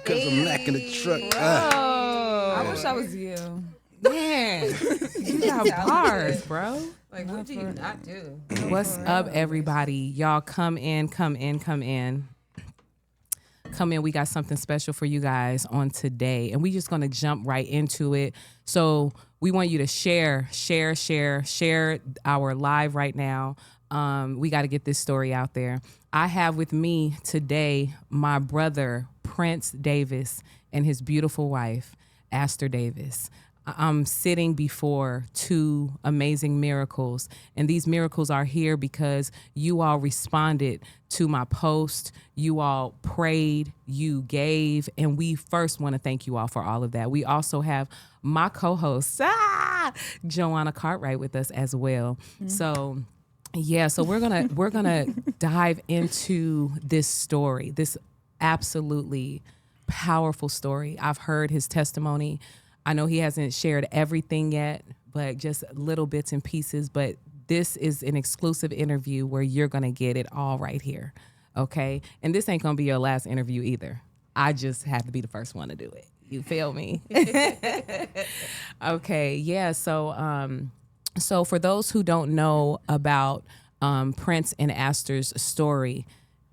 Because I'm lacking the truck. I wish I was you. Man, you got bars, bro. Like, what do you not do? What's up, everybody? Y'all come in. Come in. We got something special for you guys on today, and we just gonna jump right into it. So we want you to share our live right now. We got to get this story out there. I have with me today my brother, Prince Davis, and his beautiful wife, Aster Davis. I'm sitting before two amazing miracles, and these miracles are here because you all responded to my post. You all prayed, you gave, and we first want to thank you all for all of that. We also have my co-host, Joanna Cartwright, with us as well. Mm-hmm. So we're gonna dive into this story, this absolutely powerful story. I've heard his testimony. I know he hasn't shared everything yet, but just little bits and pieces. But this is an exclusive interview where you're gonna get it all right here, okay? And this ain't gonna be your last interview either. I just had to be the first one to do it. You feel me? Okay, yeah. So for those who don't know about Prince and Aster's story,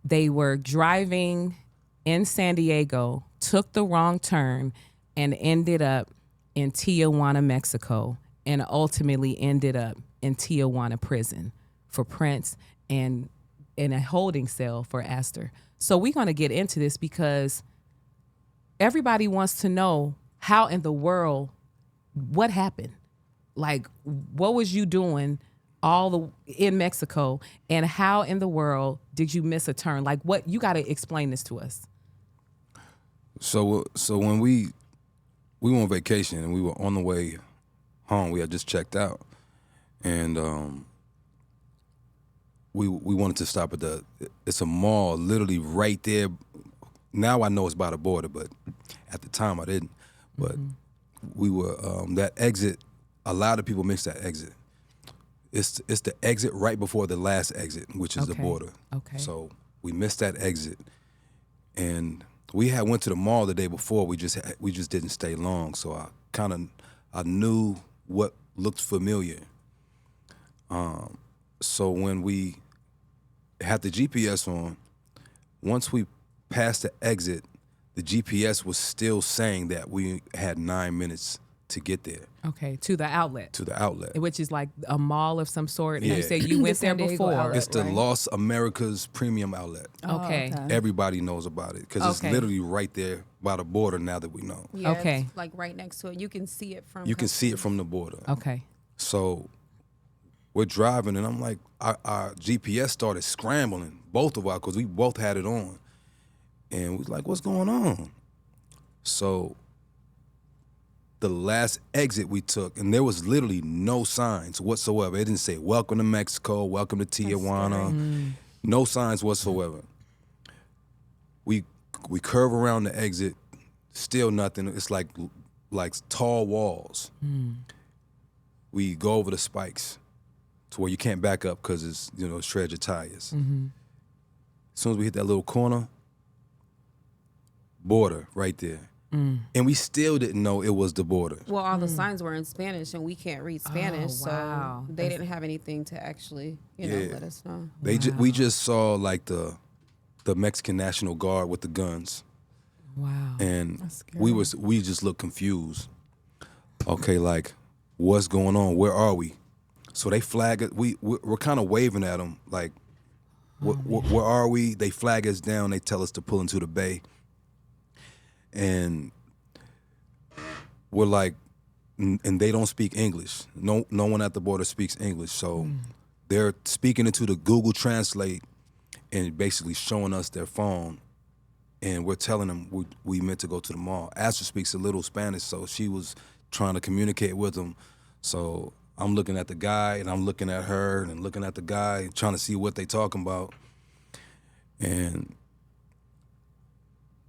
they were driving in San Diego, took the wrong turn, and ended up in Tijuana, Mexico, and ultimately ended up in Tijuana prison for Prince and in a holding cell for Aster. So we're going to get into this because everybody wants to know how in the world, what happened? Like, what was you doing in Mexico, and how in the world did you miss a turn? Like, what, you got to explain this to us. So when we went on vacation and we were on the way home, we had just checked out, and we wanted to stop at it's a mall literally right there. Now I know it's by the border, but at the time I didn't. But we were that exit. A lot of people miss that exit. It's the exit right before the last exit, which is the border. Okay. So we missed that exit, and we went to the mall the day before. We just didn't stay long. So I knew what looked familiar. So when we had the GPS on, once we passed the exit, the GPS was still saying that we had 9 minutes to get there. Okay, to the outlet. To the outlet. Which is like a mall of some sort. Yeah. And you said you went there before. Outlet, it's the right? Los Americas Premium Outlet. Okay. Everybody knows about it because it's literally right there by the border now that we know. Yeah, okay. It's like right next to it. You can see it from. You can see it from the border. Okay. So we're driving, and I'm like, our GPS started scrambling, both of us, because we both had it on. And we was like, what's going on? So the last exit we took, and there was literally no signs whatsoever. It didn't say, welcome to Mexico, welcome to Tijuana. No signs whatsoever. We curve around the exit, still nothing. It's like tall walls. We go over the spikes to where you can't back up because it's, it shreds your tires. soon as we hit that little corner, border right there. And we still didn't know it was the border. Well, all the signs were in Spanish, and we can't read Spanish, wow. so they didn't have anything to actually, let us know. We just saw like the Mexican National Guard with the guns. Wow. And we just looked confused. Okay, like, what's going on? Where are we? So they flag it. We're kind of waving at them, like, where are we? They flag us down. They tell us to pull into the bay. And we're like, and they don't speak English. No one at the border speaks English. So they're speaking into the Google Translate and basically showing us their phone. And we're telling them we meant to go to the mall. Astor speaks a little Spanish, so she was trying to communicate with them. So I'm looking at the guy, and I'm looking at her, and looking at the guy, trying to see what they talking about. And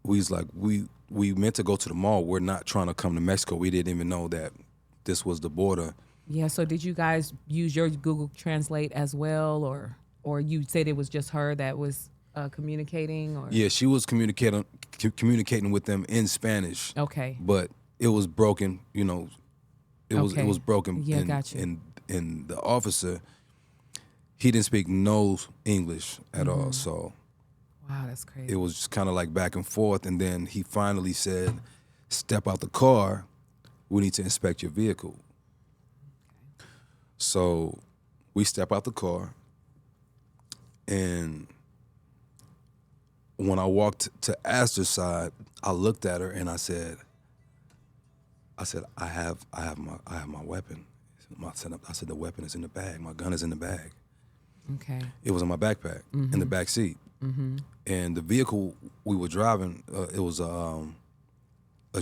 we was like, we meant to go to the mall. We're not trying to come to Mexico. We didn't even know that this was the border. Yeah, so did you guys use your Google Translate as well, or you said it was just her that was communicating? Or Yeah, she was communicating with them in Spanish. Okay. But it was broken, It was broken. Yeah, gotcha. And the officer, he didn't speak no English at all, so Wow, that's crazy. it was just kind of like back and forth. And then he finally said, "Step out the car. We need to inspect your vehicle." So we step out the car, and when I walked to Astor's side, I looked at her and I said, I have my weapon. I said, the weapon is in the bag. My gun is in the bag. Okay. It was in my backpack, in the back seat. And the vehicle we were driving, it was a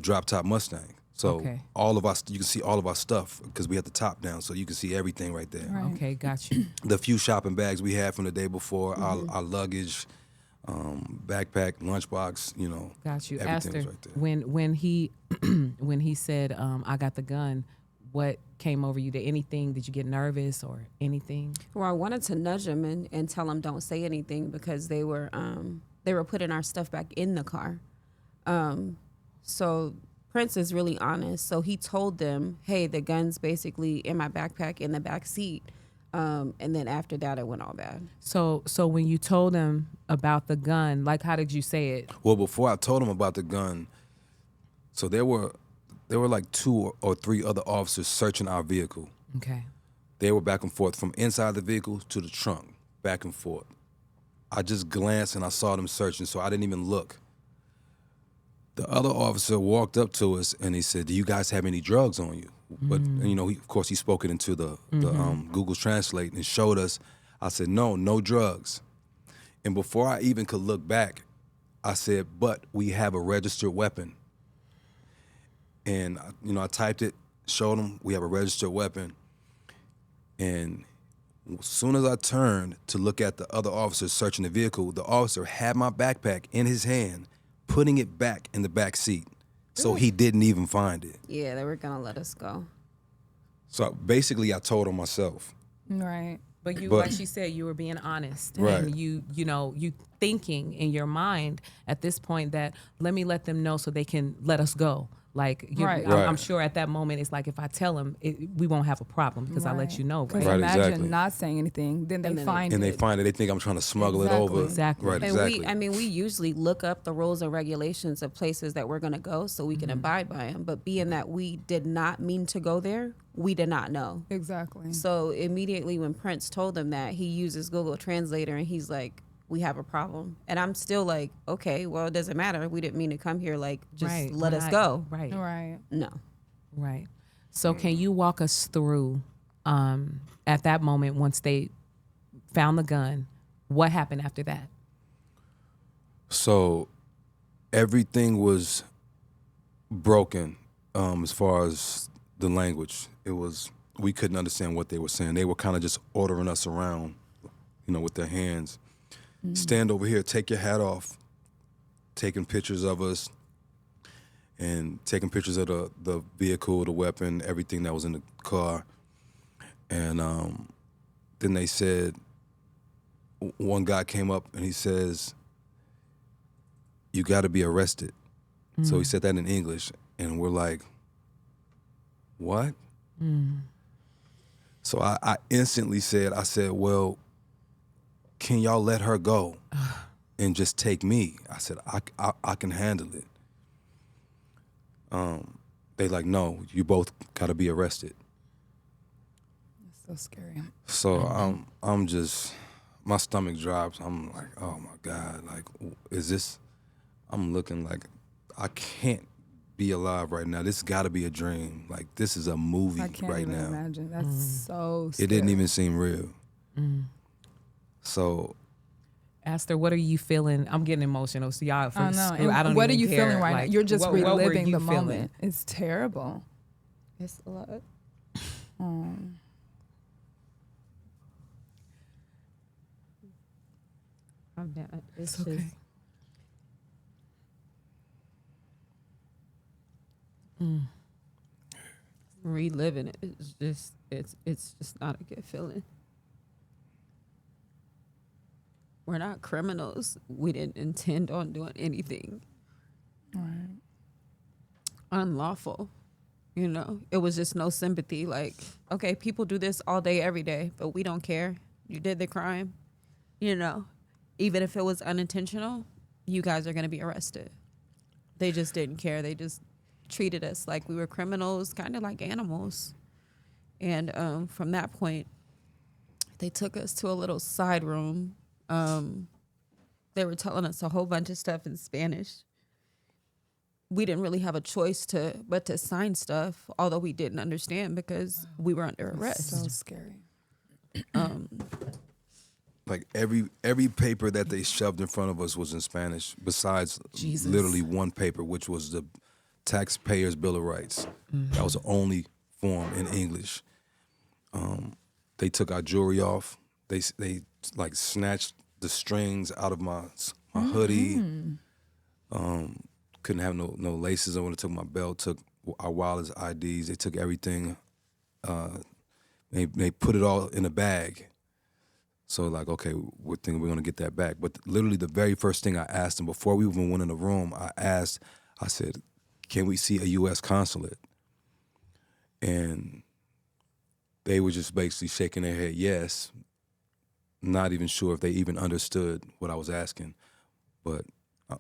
drop top Mustang. So Okay. you can see all of our stuff because we had the top down, so you can see everything right there. Right. Okay, got you. The few shopping bags we had from the day before, our luggage, backpack, lunchbox, Got you. everything Astor, was right there. when he when he said, I got the gun, what came over you? Did you get nervous or anything? Well, I wanted to nudge him and tell him don't say anything because they were putting our stuff back in the car. So Prince is really honest. So he told them, hey, the gun's basically in my backpack in the back seat. And then after that, it went all bad. So when you told him about the gun, like, how did you say it? Well, before I told him about the gun, so there were like 2 or 3 other officers searching our vehicle. Okay. They were back and forth from inside the vehicle to the trunk, back and forth. I just glanced and I saw them searching, so I didn't even look. The other officer walked up to us and he said, "Do you guys have any drugs on you?" But of course, he spoke it into the Google Translate and showed us. I said, "No drugs." And before I even could look back, I said, "But we have a registered weapon." And I typed it, showed him we have a registered weapon. And as soon as I turned to look at the other officers searching the vehicle, the officer had my backpack in his hand, putting it back in the back seat. So he didn't even find it. Yeah, they were going to let us go. So basically I told him myself. Right. But you, But- like she said, you were being honest, Right. and you thinking in your mind at this point that let me let them know so they can let us go. Like, Right. I'm Right. sure at that moment it's like if I tell them, we won't have a problem because I let you know, Because right? Right, imagine exactly. not saying anything, then they And then find And it. they find it, they think I'm trying to smuggle it Exactly. over. Exactly. Right, And exactly. we usually look up the rules and regulations of places that we're going to go so we can abide by them. But being that we did not mean to go there, we did not know. Exactly. So immediately when Prince told them that, he uses Google Translator and he's like, we have a problem. And I'm still like, okay, well, it doesn't matter. We didn't mean to come here. Like, just Right. let We're us not- go. Right. Right. No. Right. So can you walk us through at that moment once they found the gun, what happened after that? So everything was broken as far as the language. We couldn't understand what they were saying. They were kind of just ordering us around, with their hands. Stand over here, take your hat off, taking pictures of us and taking pictures of the vehicle, the weapon, everything that was in the car. And then they said, one guy came up and he says, you got to be arrested. So he said that in English, and we're like, what? So I instantly said, well, can y'all let her go and just take me? I said, I can handle it. They like, no, you both got to be arrested. So scary. So I'm just, my stomach drops. I'm like, oh my God, like, is this? I'm looking like I can't be alive right now. This got to be a dream. Like, this is a movie I can't right even now. imagine. That's so scary. It didn't even seem real. So Aster, what are you feeling? I'm getting emotional. So y'all, I know. And I don't what are even you care. feeling right Like, now? You're just what were reliving you the feeling? moment. It's terrible. It's a lot. I'm bad. It's okay. just reliving it. It's just not a good feeling. We're not criminals. We didn't intend on doing anything Right. unlawful. You know, it was just no sympathy. Like, okay, people do this all day, every day, but we don't care. You did the crime. You know, even if it was unintentional, you guys are going to be arrested. They just didn't care. They just treated us like we were criminals, kind of like animals. And from that point, they took us to a little side room. They were telling us a whole bunch of stuff in Spanish. We didn't really have a choice but to sign stuff, although we didn't understand because we were under arrest. So scary. like every paper that they shoved in front of us was in Spanish, besides Jesus. literally one paper, which was the Taxpayers' Bill of Rights. That was the only form in English. They took our jewelry off. They like snatched the strings out of my hoodie. Couldn't have no laces on it. Took my belt. Took our wallets, IDs. They took everything. They put it all in a bag. So like, okay, we're thinking we're gonna get that back. But literally the very first thing I asked them before we even went in the room, I said, can we see a U.S. consulate? And they were just basically shaking their head yes, not even sure if they even understood what I was asking. But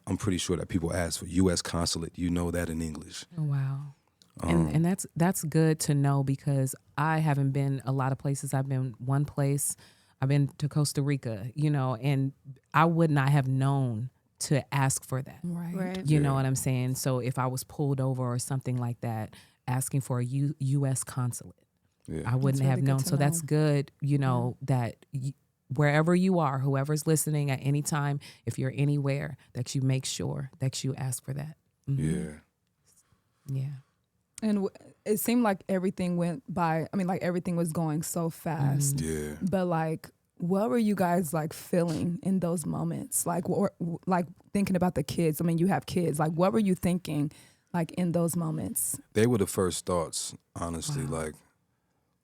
I'm pretty sure that people ask for U.S. consulate. You know that in English. Oh, wow. And that's good to know because I haven't been a lot of places. I've been one place. I've been to Costa Rica, you know, and I would not have known to ask for that. Right. You know what I'm saying? So if I was pulled over or something like that, asking for a U.S. consulate, I wouldn't That's have really good known. to So that's know. good, you know, that wherever you are, whoever's listening at any time, if you're anywhere, that you make sure that you ask for that. Yeah. Yeah. And it seemed like everything went by. I mean, like everything was going so fast. Yeah. But like, what were you guys like feeling in those moments? Like, like thinking about the kids. I mean, you have kids. Like, what were you thinking, like in those moments? They were the first thoughts, honestly. Wow. Like,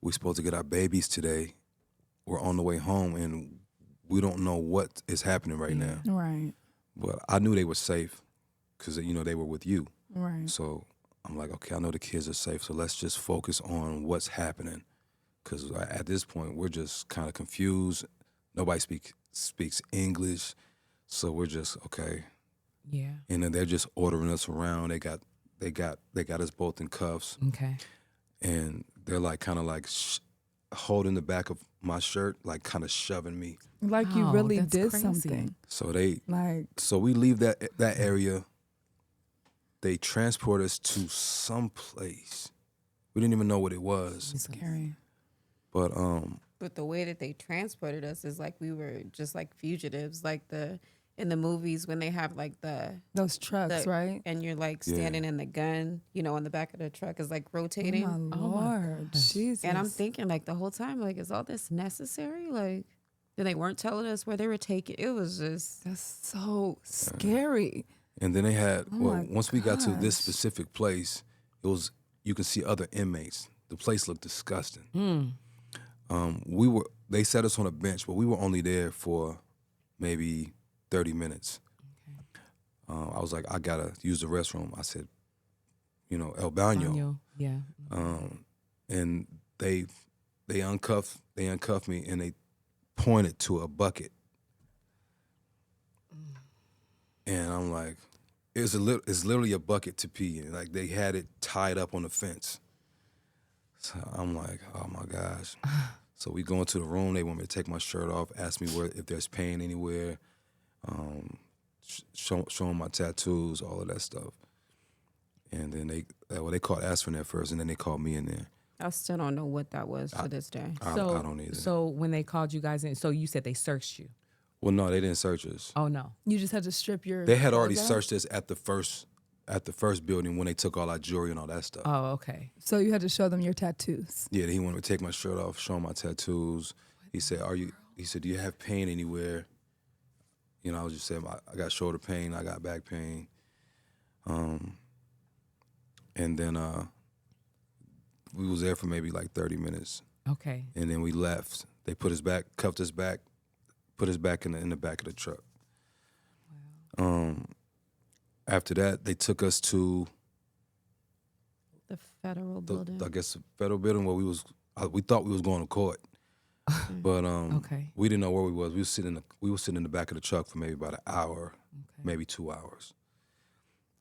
we're supposed to get our babies today. We're on the way home, and we don't know what is happening right now. Right. But I knew they were safe because, you know, they were with you. Right. So I'm like, okay, I know the kids are safe, so let's just focus on what's happening. Because at this point, we're just kind of confused. Nobody speaks English, so we're just, okay. Yeah. And then they're just ordering us around. They got us both in cuffs, Okay. and they're like kind of like holding the back of my shirt, like kind of shoving me. Like you Wow, really that's did crazy. something. So we leave that area. They transport us to some place. We didn't even know what it was. Scary. But But the way that they transported us is like we were just like fugitives, like in the movies when they have like Those trucks, right? and you're like standing in the gun, you know, on the back of the truck is like rotating. Oh my Lord, Jesus. And I'm thinking like the whole time, like, is all this necessary? Like, then they weren't telling us where they were taking. It was just That's so scary. and then they had my once we got to this gosh. specific place, it was you could see other inmates. The place looked disgusting. They set us on a bench, but we were only there for maybe 30 minutes. I was like, I gotta use the restroom. I said, El Baño. Daniel, yeah. And they uncuffed me and they pointed to a bucket. And I'm like, it's literally a bucket to pee in. Like they had it tied up on the fence. So I'm like, oh my gosh. So we go into the room. They want me to take my shirt off, ask me if there's pain anywhere, show them my tattoos, all of that stuff. And then they called aspirin at first, and then they called me in there. I still don't know what that was to this day. I don't either. So when they called you guys in, so you said they searched you. Well, no, they didn't search us. Oh no. You just had to strip your. They had already clothes out? searched us at the first building when they took all our jewelry and all that stuff. Oh, okay. So you had to show them your tattoos. Yeah, he wanted me to take my shirt off, show him my tattoos. He said, do you have pain anywhere? I was just saying, I got shoulder pain, I got back pain. And then we was there for maybe like 30 minutes. Okay. And then we left. They put us back, cuffed us back, put us back in the back of the truck. Wow. After that, they took us to The federal building. I guess the federal building where we thought we was going to court. But Okay. we didn't know where we was. We were sitting in the back of the truck for maybe about an hour, maybe 2 hours.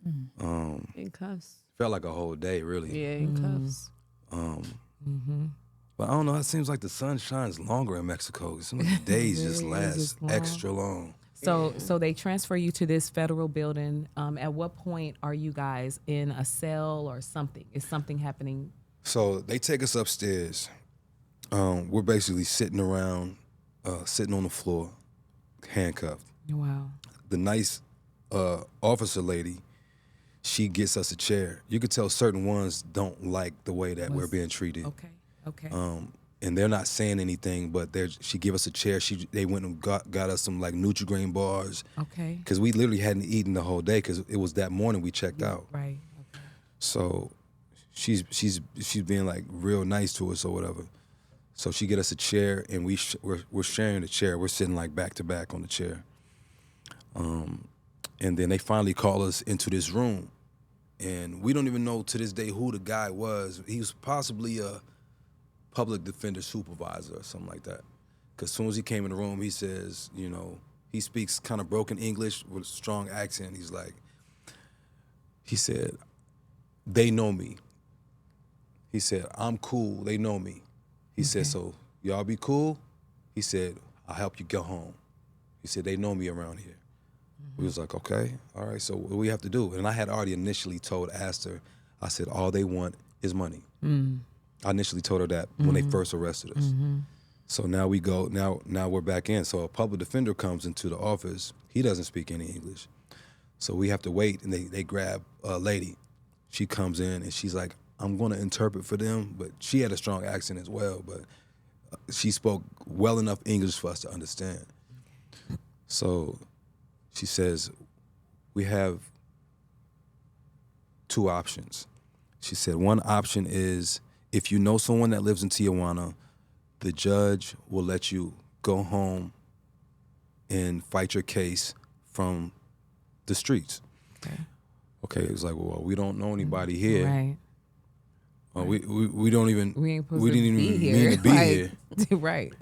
In cuffs. Felt like a whole day, really. Yeah, in cuffs. But I don't know. It seems like the sun shines longer in Mexico. It seems like the days just Really last just long. extra long. So they transfer you to this federal building. At what point are you guys in a cell or something? Is something happening? So they take us upstairs. We're basically sitting around, sitting on the floor, handcuffed. Wow. The nice officer lady, she gets us a chair. You could tell certain ones don't like the way that we're being treated. Okay. And they're not saying anything, but she give us a chair. They went and got us some like Nutri-Grain bars. Okay. Because we literally hadn't eaten the whole day because it was that morning we checked out. Right. Okay. So she's being like real nice to us or whatever. So she get us a chair and we're sharing the chair. We're sitting like back to back on the chair. And then they finally call us into this room. And we don't even know to this day who the guy was. He was possibly a public defender supervisor or something like that. Because as soon as he came in the room, he says, he speaks kind of broken English with a strong accent. He said, they know me. He said, I'm cool, they know me. He said, so y'all be cool? He said, I'll help you go home. He said, they know me around here. We was like, okay, all right, so what do we have to do? And I had already initially told Aster, I said, all they want is money. I initially told her that when they first arrested us. So now we go, now we're back in. So a public defender comes into the office. He doesn't speak any English. So we have to wait, and they grab a lady. She comes in, and she's like, I'm going to interpret for them, but she had a strong accent as well, but she spoke well enough English for us to understand. So she says, we have two options. She said, one option is if you know someone that lives in Tijuana, the judge will let you go home and fight your case from the streets. Okay, it was like, well, we don't know anybody here. Right. We don't even We ain't supposed we to didn't even be here. mean to be here. Right.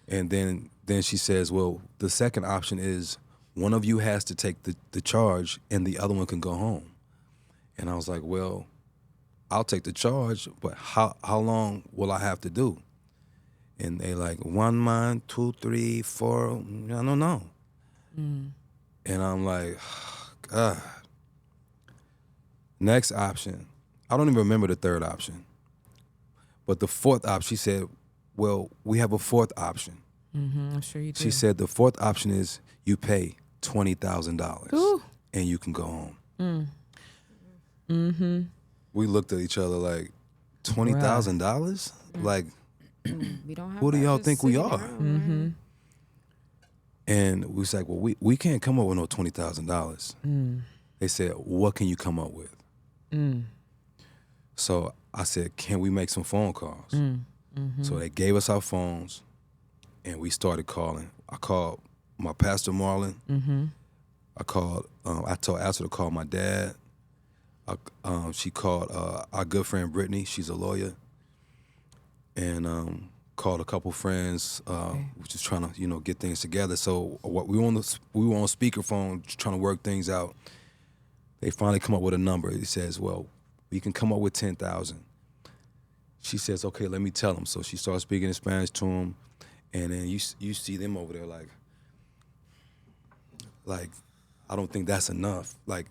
And then she says, well, the second option is one of you has to take the charge and the other one can go home. And I was like, well, I'll take the charge, but how long will I have to do? And they like 1 month, 2, 3, 4, I don't know. And I'm like, God. Next option. I don't even remember the third option. But the fourth option, she said, well, we have a fourth option. I'm sure you do. She said the fourth option is you pay $20,000 and you can go home. We looked at each other like, $20,000? Like, We don't have who do that y'all just think we sitting are? around, right? And we was like, well, we can't come up with no $20,000. They said, what can you come up with? So I said, can we make some phone calls? So they gave us our phones, and we started calling. I called my pastor Marlon. I called. I told Astor to call my dad. She called our good friend Brittany. She's a lawyer, and called a couple friends. We're just trying to get things together. So what we were on speakerphone trying to work things out. They finally come up with a number. He says, "Well, we can come up with 10,000." She says, "Okay, let me tell him." So she starts speaking in Spanish to him, and then you see them over there like I don't think that's enough. Like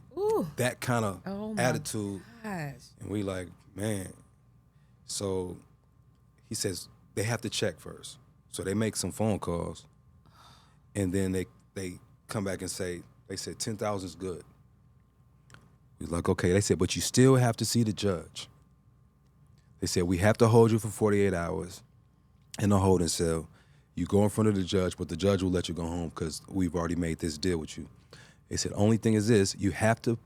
that kind of attitude. Gosh. And we like, man. So he says they have to check first. So they make some phone calls, and then they come back and say, they said 10,000 is good. We're like, okay. They said, but you still have to see the judge. They said, we have to hold you for 48 hours in a holding cell. You go in front of the judge, but the judge will let you go home because we've already made this deal with you. They said, only thing is this, you have to,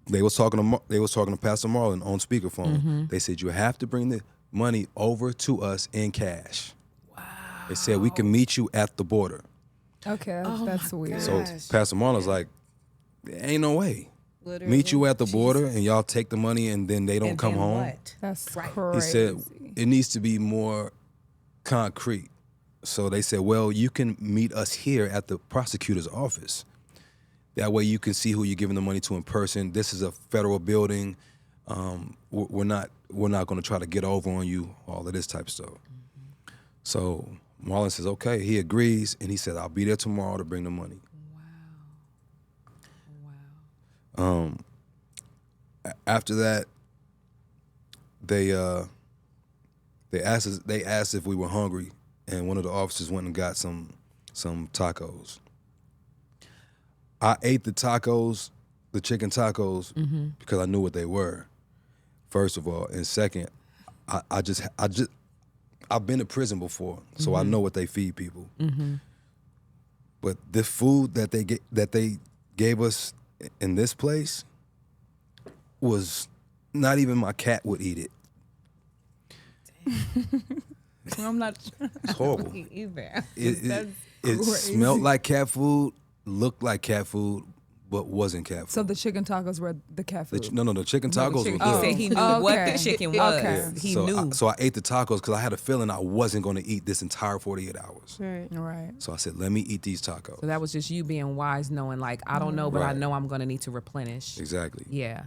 they was talking to Pastor Marlon on speakerphone. They said, you have to bring the money over to us in cash. Wow. They said, we can meet you at the border. Okay, that's weird. So Pastor Marlon's like, there ain't no way. Literally. Meet you at the border and y'all take the money and then they don't come home. What? That's Right. crazy. He said it needs to be more concrete. So they said, well, you can meet us here at the prosecutor's office. That way you can see who you're giving the money to in person. This is a federal building. We're not going to try to get over on you, all of this type of stuff. So Marlon says, okay. He agrees, and he said, I'll be there tomorrow to bring the money. Wow. After that, they asked if we were hungry, and one of the officers went and got some tacos. I ate the tacos, the chicken tacos, because I knew what they were. First of all, and second, I've been to prison before, so I know what they feed people. But the food that they gave us in this place was not even my cat would eat it. I'm not sure. It's horrible. Either. It crazy. smelled like cat food, looked like cat food, but wasn't cat food. So the chicken tacos were the cat food. The chicken tacos were He good. said he knew Oh, what okay. the chicken was. Okay. He so knew. So I ate the tacos because I had a feeling I wasn't going to eat this entire 48 hours. Right. Right. So I said, let me eat these tacos. So that was just you being wise, knowing like, I don't know, but I Right. know I'm going to need to replenish. Exactly. Yeah.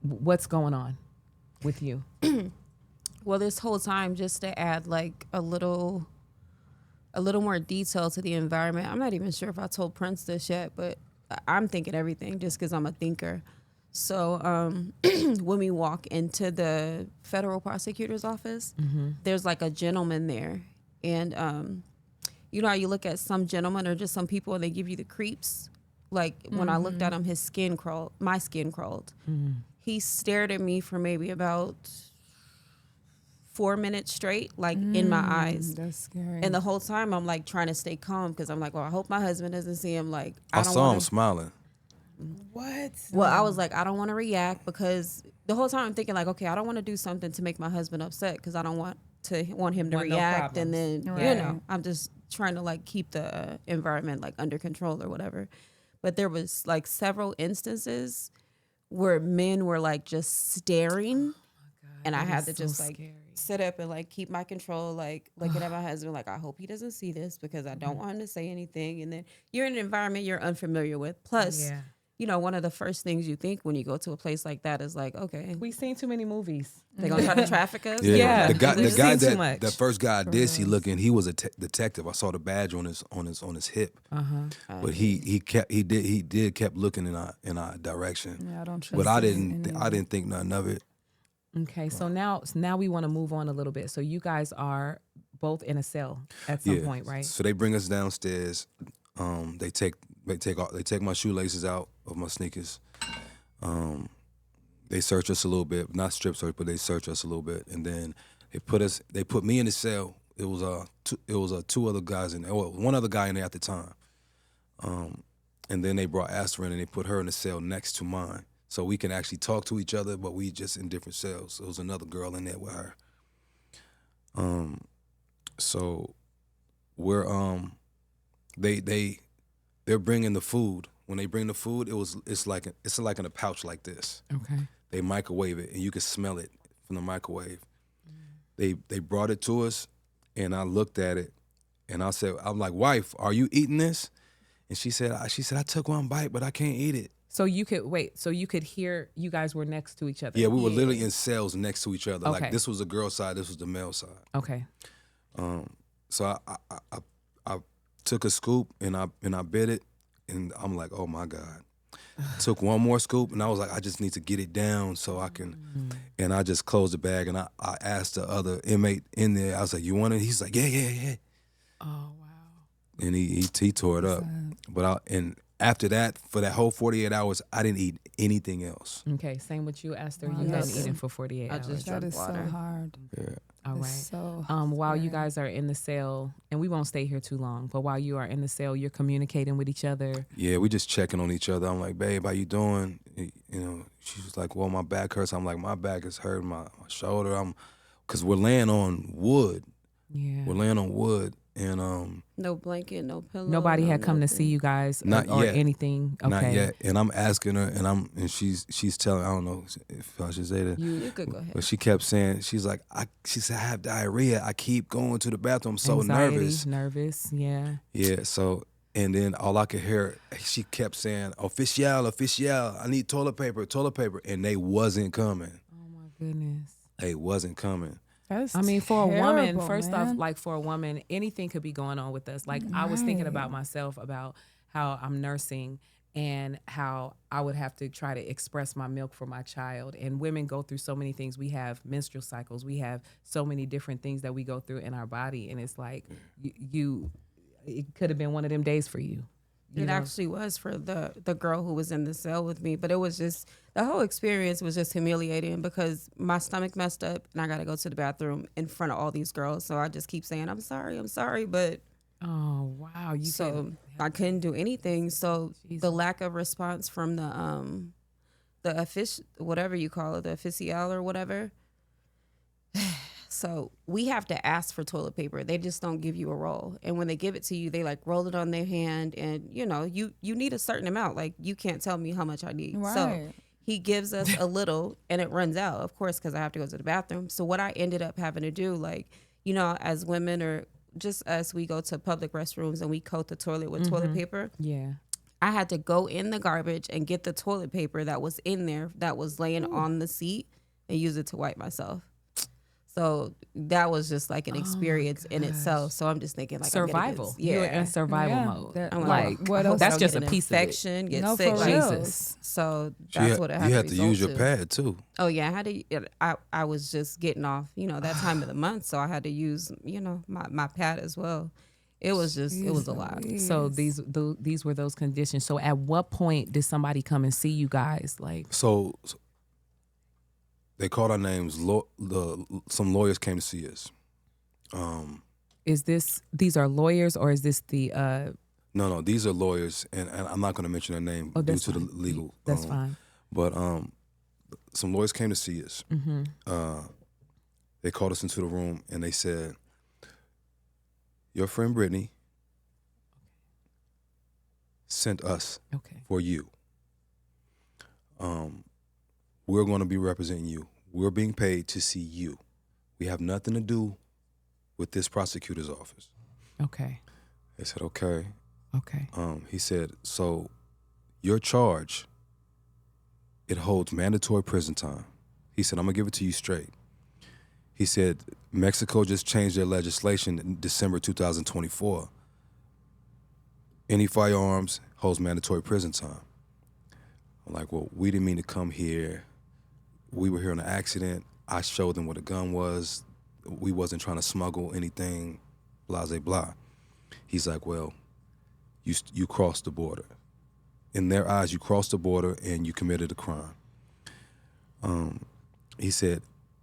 What's going on with you? Well, this whole time, just to add like a little more detail to the environment. I'm not even sure if I told Prince this yet, but I'm thinking everything just because I'm a thinker. So when we walk into the federal prosecutor's office, there's like a gentleman there. And you know how you look at some gentlemen or just some people and they give you the creeps? Like when I looked at him, my skin crawled. He stared at me for maybe about 4 minutes straight, like in my eyes. That's scary. And the whole time I'm like trying to stay calm because I'm like, well, I hope my husband doesn't see him. Like I don't saw wanna, him smiling. What? Well, I was like, I don't want to react because the whole time I'm thinking like, okay, I don't want to do something to make my husband upset because I don't want him to Want no react and then Right. I'm just trying to like keep the environment like under control or whatever. But there was like several instances where men were like just staring. And I had to just like sit up and like keep my control, like looking at my husband, like I hope he doesn't see this because I don't want him to say anything. And then you're in an environment you're unfamiliar with. Plus, you know, one of the first things you think when you go to a place like that is like, okay, We've seen too many movies. they're gonna try to traffic us. Yeah. The guy We've seen too that much. that first guy I did see looking, he was a detective. I saw the badge on his hip. But he kept looking in our direction. Yeah, I don't trust But I him didn't think nothing of it. Okay, so now we want to move on a little bit. So you guys are both in a cell at some point, right? So they bring us downstairs. They take my shoelaces out of my sneakers. They search us a little bit, not strip search, but they search us a little bit, and then they put me in the cell. It was two other guys in there, well, one other guy in there at the time. And then they brought Astor in and they put her in the cell next to mine, so we can actually talk to each other, but we just in different cells. There was another girl in there with her. So we're they they're bringing the food. When they bring the food, it's like in a pouch like this. Okay. They microwave it, and you can smell it from the microwave. They brought it to us, and I looked at it, and I'm like, wife, are you eating this? And she said, I took one bite, but I can't eat it. So you could hear you guys were next to each other. Yeah, we were literally in cells next to each other. Okay. Like this was the girl side, this was the male side. Okay. So I took a scoop and I bit it, and I'm like, oh my God. Took one more scoop, and I was like, I just need to get it down so I can. And I just closed the bag, and I asked the other inmate in there. I was like, you want it? He's like, yeah. Oh wow. And he tore it up. But and after that, for that whole 48 hours, I didn't eat anything else. Okay. Same with you, Esther. Wow, You hadn't that's- eaten for 48 I hours. just That drank is water. so hard. Yeah. All right. It's so While you yeah. guys are in the cell, and we won't stay here too long, but while you are in the cell, you're communicating with each other. Yeah, we just checking on each other. I'm like, babe, how you doing? You know, she was like, well, my back hurts. I'm like, my back is hurting, my shoulder. Because we're laying on wood. Yeah. We're laying on wood, and No blanket, no pillow. Nobody no had come to nothing. see you guys Not or yet. anything. Okay. not yet. And I'm asking her, and she's telling, I don't know if I should say that. You could go ahead. But she kept saying, she said, I have diarrhea. I keep going to the bathroom. I'm so Anxiety, nervous. Yeah. Yeah, so, and then all I could hear, she kept saying, official, I need toilet paper. And they wasn't coming. Oh my goodness. They wasn't coming. That's I mean, for a woman, terrible, first man. off, like for a woman, anything could be going on with us. Like I was thinking Right. about myself, about how I'm nursing and how I would have to try to express my milk for my child. And women go through so many things. We have menstrual cycles. We have so many different things that we go through in our body. And it's like it could have been one of them days for you. You It know? actually was for the girl who was in the cell with me, but it was just the whole experience was just humiliating because my stomach messed up and I got to go to the bathroom in front of all these girls. So I just keep saying I'm sorry, but Oh wow! You so couldn't- I couldn't do anything. So Jesus. the lack of response from the whatever you call it, the official or whatever. So we have to ask for toilet paper. They just don't give you a roll. And when they give it to you, they like roll it on their hand and you need a certain amount. Like you can't tell me how much I need. So Right. he gives us a little and it runs out, of course, because I have to go to the bathroom. So what I ended up having to do, like, as women or just us, we go to public restrooms and we coat the toilet with toilet paper. Yeah. I had to go in the garbage and get the toilet paper that was in there that was laying on the seat and use it to wipe myself. So that was just like an experience in itself. So I'm just thinking like I'm Survival. gonna get You're in survival Yeah. mode. That- I'm like what I hope else? I that's don't just get a an piece infection, of it. get No, sick. for Like, real. Jesus. so You that's had, what it had you to had to use your result to. pad too. Oh yeah, I had to. I was just getting off, that time of the month, so I had to use, my pad as well. It was it was a lot. So these were those conditions. So at what point did somebody come and see you guys? Like, So they called our names. Some lawyers came to see us. these are lawyers or is this the No, these are lawyers, and I'm not going to mention their name due that's to the fine. legal. That's fine. But some lawyers came to see us. Mm-hmm. They called us into the room and they said, "Your friend Brittany sent us Okay. for you. We're going to be representing you. We're being paid to see you. We have nothing to do with this prosecutor's office." Okay. They said, "Okay." Okay. He said, "So your charge, it holds mandatory prison time." He said, "I'm going to give it to you straight." He said, "Mexico just changed their legislation in December 2024. Any firearms holds mandatory prison time." I'm like, "Well, we didn't mean to come here. We were here on an accident. I showed them what a gun was. We wasn't trying to smuggle anything, blah, blah, blah." He's like, "Well, you crossed the border. In their eyes, you crossed the border and you committed a crime." He said,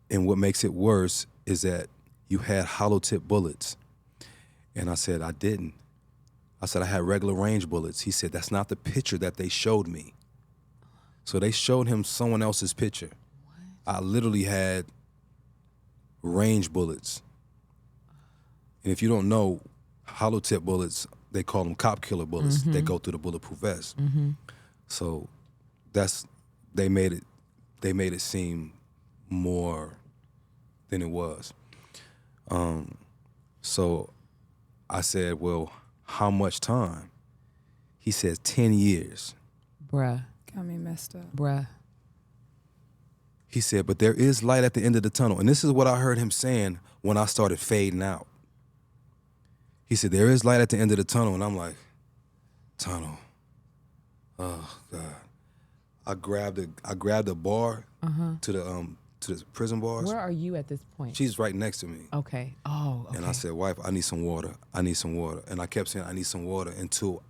"And what makes it worse is that you had hollow tip bullets." And I said, "I didn't." I said, "I had regular range bullets." He said, "That's not the picture that they showed me." So they showed him someone else's picture. I literally had range bullets. And if you don't know, hollow tip bullets, they call them cop killer bullets. They go through the bulletproof vest. So they made it seem more than it was. So I said, well, how much time? He says 10 years. Bruh. Got me messed up. Bruh. He said, but there is light at the end of the tunnel. And this is what I heard him saying when I started fading out. He said, there is light at the end of the tunnel. And I'm like, tunnel. Oh, God. I grabbed a bar to the prison bars. Where are you at this point? She's right next to me. Okay. Oh, okay. And I said, wife, I need some water. I need some water. And I kept saying, I need some water until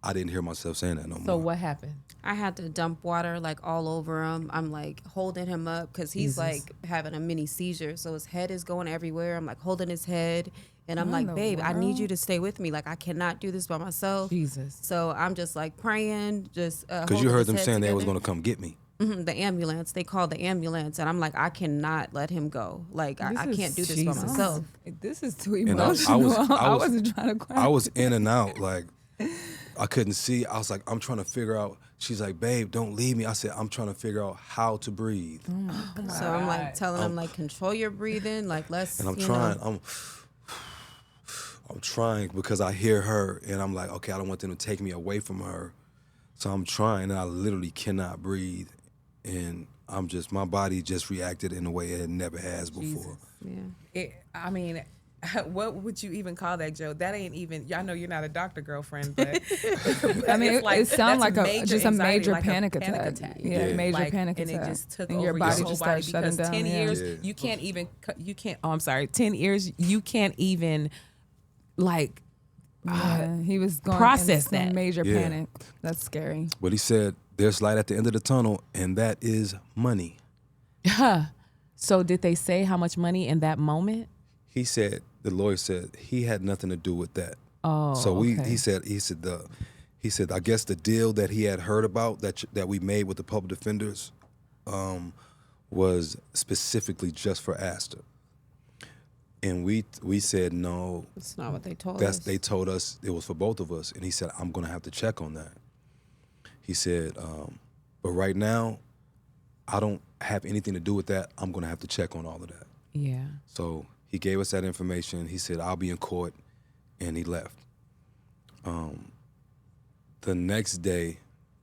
I didn't hear myself saying that no more. So what happened? I had to dump water like all over him. I'm like holding him up because he's like having a mini seizure. So his head is going everywhere. I'm like holding his head. And I'm like, babe, I need you to stay with me. Like, I cannot do this by myself. Jesus. So I'm just like praying, just because you heard them saying they was going to come get me. The ambulance. They called the ambulance. And I'm like, I cannot let him go. Like, I can't do this by myself. This is too And emotional. I wasn't trying to cry. I was in and out. Like, I couldn't see. I was like, I'm trying to figure out. She's like, babe, don't leave me. I said, I'm trying to figure out how to breathe. So I'm like telling him, like, control your breathing. Like, let's, And I'm trying. I'm trying because I hear her and I'm like, okay, I don't want them to take me away from her. So I'm trying and I literally cannot breathe. And my body just reacted in a way it never has before. Yeah. I mean, what would you even call that, Joe? That ain't even, I know you're not a doctor, girlfriend, but I mean, it sounds like a major like panic a attack. Yeah, major panic attack. And it just took and over your body whole just body started shutting because down. 10 yeah. years, you can't, oh, I'm sorry, 10 years, you can't even, like, He was going process in some that. major Yeah. panic. That's scary. But he said, there's light at the end of the tunnel and that is money. So did they say how much money in that moment? He said, the lawyer said he had nothing to do with that. Oh, So okay. he said, I guess the deal that he had heard about that we made with the public defenders was specifically just for Astor. And we said, no, That's not what they told us. they told us it was for both of us. And he said, I'm going to have to check on that. He said, but right now, I don't have anything to do with that. I'm going to have to check on all of that. Yeah. So he gave us that information. He said, I'll be in court. And he left. The next day,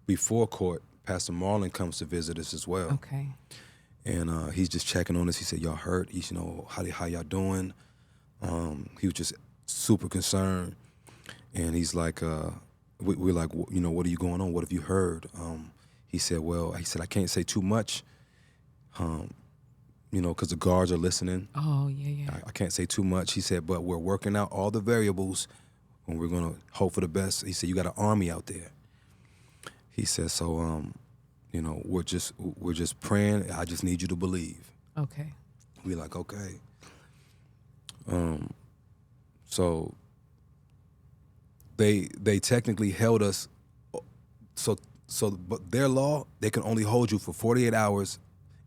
before court, Pastor Marlon comes to visit us as well. Okay. And he's just checking on us. He said, y'all hurt? He's, how y'all doing? He was just super concerned. And he's like, we're like, what are you going on? What have you heard? He said, I can't say too much, because the guards are listening. Oh, yeah. I can't say too much. He said, but we're working out all the variables and we're going to hope for the best. He said, you got an army out there. He said, so, we're just praying. I just need you to believe. Okay. We're like, okay. So they technically held us. But their law, they can only hold you for 48 hours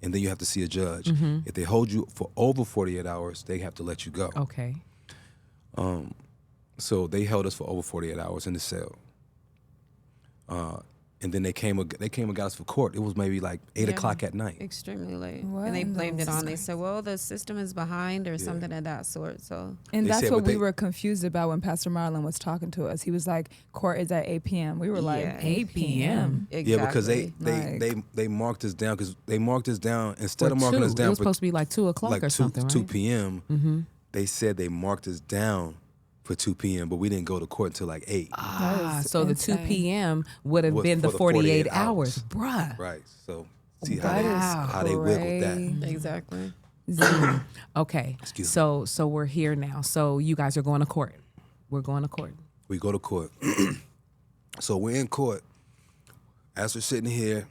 and then you have to see a judge. Mm-hmm. If they hold you for over 48 hours, they have to let you go. Okay. So they held us for over 48 hours in the cell. And then they came and got us for court. It was maybe like 8 o'clock at night. Extremely late. What? And they blamed it No. on, they said, well, the system is behind or something of that sort. So And They that's said, what but we they- were confused about when Pastor Marlon was talking to us. He was like, court is at 8 p.m. We were like, Yeah. 8 p.m. exactly. Yeah, because they marked us down instead of marking us It down was for supposed to be like 2 o'clock like or 2 something, right? 2 p.m. Mm-hmm. They said they marked us down for 2 p.m., but we didn't go to court until like 8. That is So the insane. 2 p.m. would have Was been for the the 48 48 hours. hours. Bruh. Right. So see That is how they wiggled that. crazy. Exactly. Okay. Excuse So we're here now. So you guys are going to court. We're going to court. We go to court. So we're in court. As we're sitting here,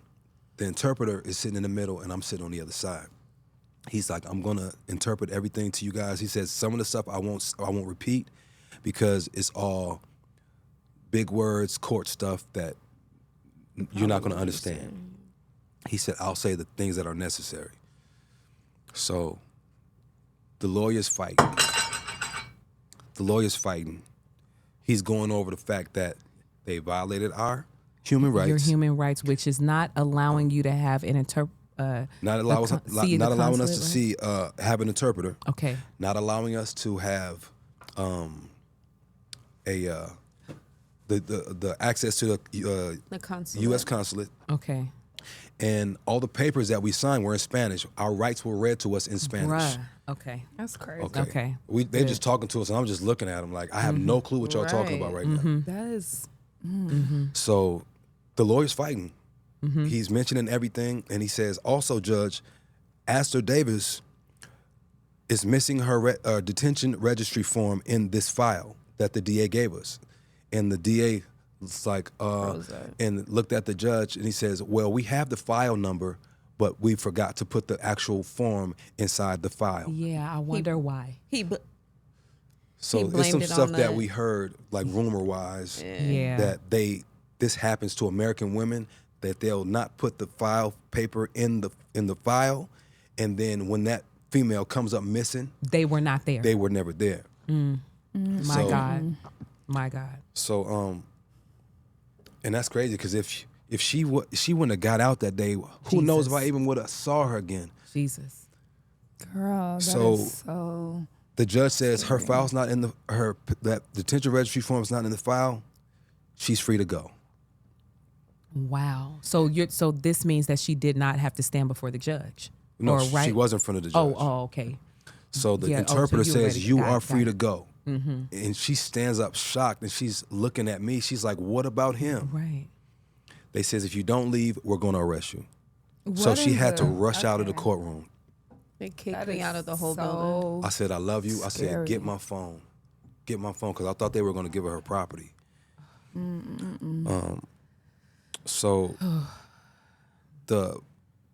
the interpreter is sitting in the middle and I'm sitting on the other side. He's like, I'm gonna interpret everything to you guys. He says some of the stuff I won't repeat because it's all big words, court stuff that you're not gonna understand. He said, I'll say the things that are necessary. So the lawyer's fighting. he's going over the fact that they violated our human rights. Your human rights, which is not allowing you to have an not allowing us to see have an interpreter. Okay. Not allowing us to have the access to The consulate. U.S. consulate. Okay. And all the papers that we signed were in Spanish. Our rights were read to us in Spanish. Bruh. Okay. That's crazy. Okay. They're just talking to us, and I'm just looking at them like I have no clue what y'all talking about right now. That is. So the lawyer's fighting. He's mentioning everything, and he says, also, Judge, Astor Davis is missing her detention registry form in this file that the DA gave us. And the DA was like, and looked at the judge, and he says, well, we have the file number, but we forgot to put the actual form inside the file. Yeah, I wonder why. So he it's blamed some it stuff on that the- we heard, like rumor-wise, Yeah. that this happens to American women, that they'll not put the file paper in the file, and then when that female comes up missing, They were not there. they were never there. My God. My God. So and that's crazy because if she wouldn't have got out that day, who knows if I even would have saw her again. Jesus. Girl, that So- is so. The judge says her file's not in that detention registry form is not in the file. She's free to go. Wow. So this means that she did not have to stand before the judge. No, or right? she was in front of the judge. Okay. So the Yeah, interpreter so you says, already you got are it, free got to go. And she stands up shocked, and she's looking at me. She's like, what about him? Right. They says, if you don't leave, we're going to arrest you. So What she in had to the- rush out of the okay. courtroom. They kicked That me is out of the whole so building. I said, I love you. I said, scary. get my phone. Get my phone, because I thought they were going to give her property. So